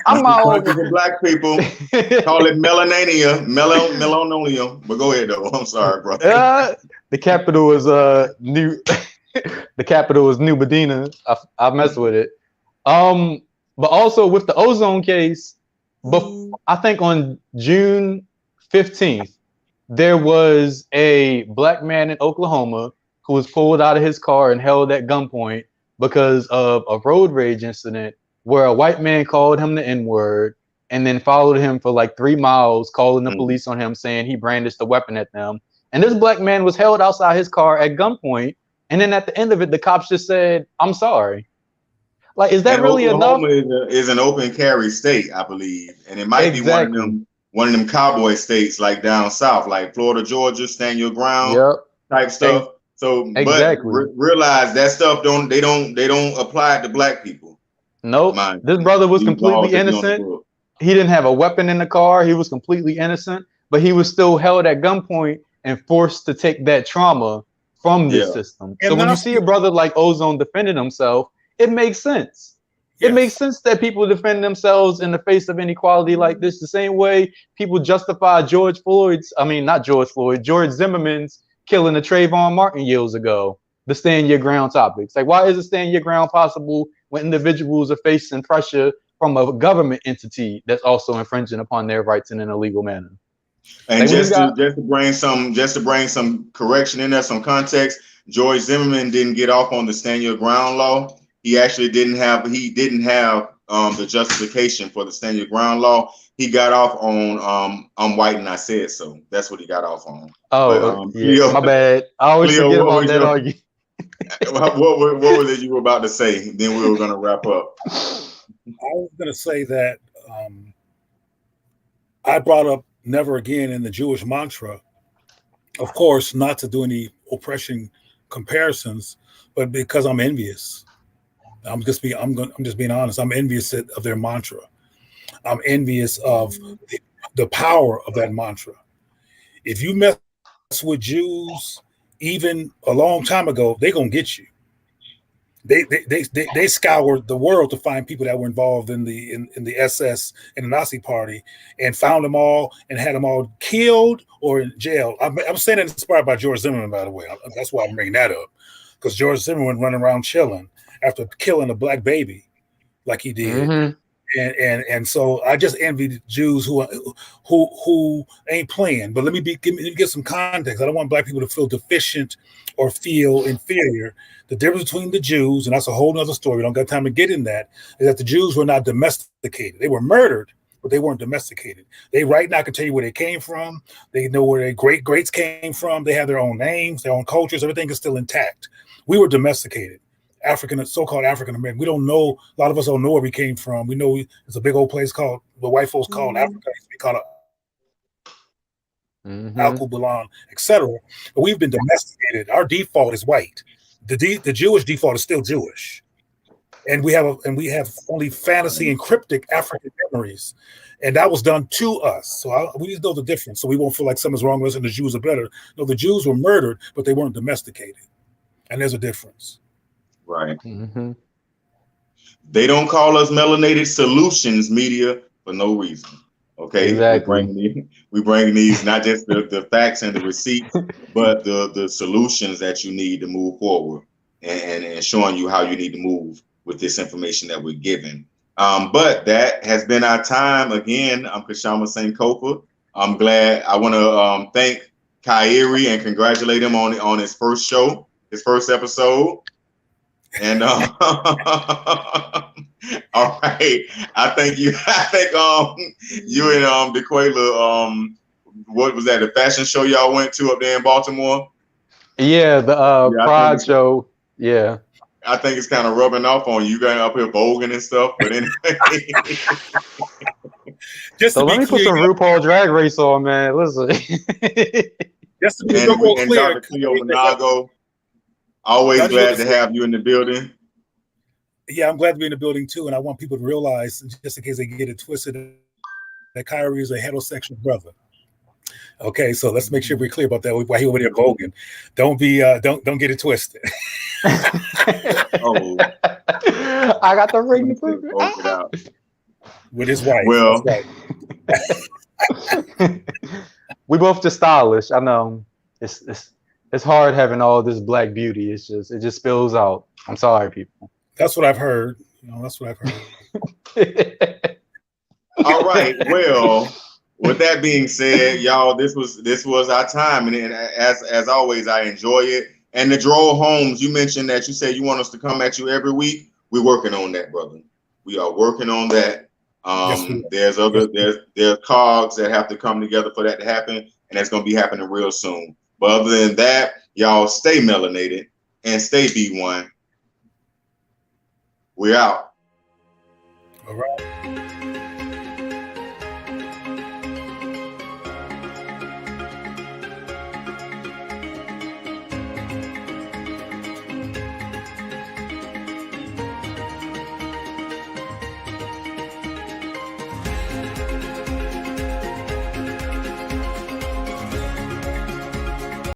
I'm my own. For Black people, call it melanania, melanonia. But go ahead though. I'm sorry, bro. The capital is New. The capital is New Medina. I mess with it. But also with the ozone case, I think on June 15th, there was a Black man in Oklahoma who was pulled out of his car and held at gunpoint because of a road rage incident where a white man called him the N-word and then followed him for like 3 miles, calling the police on him, saying he brandished a weapon at them. And this Black man was held outside his car at gunpoint. And then at the end of it, the cops just said, "I'm sorry." Like, is that and really Oklahoma enough? Is an open carry state, I believe. And it might be one of them cowboy states like down south, like Florida, Georgia, stand your ground type stuff. So, but realize that stuff don't apply to Black people. Nope. This brother was completely innocent. He didn't have a weapon in the car. He was completely innocent, but he was still held at gunpoint and forced to take that trauma from this system. So when you see a brother like Ozone defending himself, it makes sense. It makes sense that people defend themselves in the face of inequality like this, the same way people justify George Zimmerman's killing of Trayvon Martin years ago, the stand your ground topics. Like, why is a stand your ground possible when individuals are facing pressure from a government entity that's also infringing upon their rights in an illegal manner? And like, just to bring some correction in there, some context, George Zimmerman didn't get off on the stand your ground law. He actually didn't have the justification for the stand your ground law. He got off on I'm white and I said so. That's what he got off on. Oh, but, Leo, my bad. I always forget about that argument. What was it you were about to say? Then we were going to wrap up. I was going to say that I brought up never again in the Jewish mantra, of course, not to do any oppression comparisons, but because I'm envious. I'm just being honest. I'm envious of their mantra. I'm envious of the power of that mantra. If you mess with Jews, even a long time ago, they're gonna get you. They scoured the world to find people that were involved in the SS and the Nazi Party, and found them all and had them all killed or in jail. I'm saying that inspired by George Zimmerman, by the way. That's why I'm bringing that up, because George Zimmerman running around chilling after killing a Black baby like he did. Mm-hmm. And so I just envy the Jews who ain't playing. But let me give some context. I don't want Black people to feel deficient or feel inferior. The difference between the Jews, and that's a whole nother story, we don't got time to get in that, is that the Jews were not domesticated. They were murdered, but they weren't domesticated. They right now can tell you where they came from. They know where their greats came from. They have their own names, their own cultures. Everything is still intact. We were domesticated. So-called African American. We don't know. A lot of us don't know where we came from. We know it's a big old place called the white folks called Africa. We call it Alkebulan, etc. But we've been domesticated. Our default is white. The Jewish default is still Jewish, and we have only fantasy and cryptic African memories, and that was done to us. So we need to know the difference, so we won't feel like something's wrong with us and the Jews are better. No, the Jews were murdered, but they weren't domesticated, and there's a difference. Right. They don't call us Melanated Solutions Media for no reason. Okay, exactly. We bring these not just the facts and the receipts, but the solutions that you need to move forward, and showing you how you need to move with this information that we're given. But that has been our time. Again, I'm Kashama Sankofa. I'm glad. I want to thank Kyrie and congratulate him on his first show, his first episode. And all right, I thank you. I think you and DeQuayla, what was that? The fashion show y'all went to up there in Baltimore? Yeah, the Pride show. Yeah, I think it's kind of rubbing off on you. You got up here voguing and stuff. But anyway, so let me put some RuPaul Drag Race on, man. Listen, just to be and clear, Dr. Cleo Monago. Always glad to have you in the building. Yeah, I'm glad to be in the building too, and I want people to realize, just in case they get it twisted, that Kyrie is a heterosexual brother. Okay, so let's make sure we're clear about that. While he over there voguing, don't get it twisted. Oh, I got the ring to prove it. Out. With his wife. Well, we both just stylish. I know it's hard having all this black beauty. It just spills out. I'm sorry, people. That's what I've heard. That's what I've heard. All right. Well, with that being said, y'all, this was our time, and as always, I enjoy it. And the Droll Homes, you mentioned that you said you want us to come at you every week. We're working on that, brother. We are working on that. There's cogs that have to come together for that to happen, and that's going to be happening real soon. But other than that, y'all stay melanated and stay B1. We're out. All right.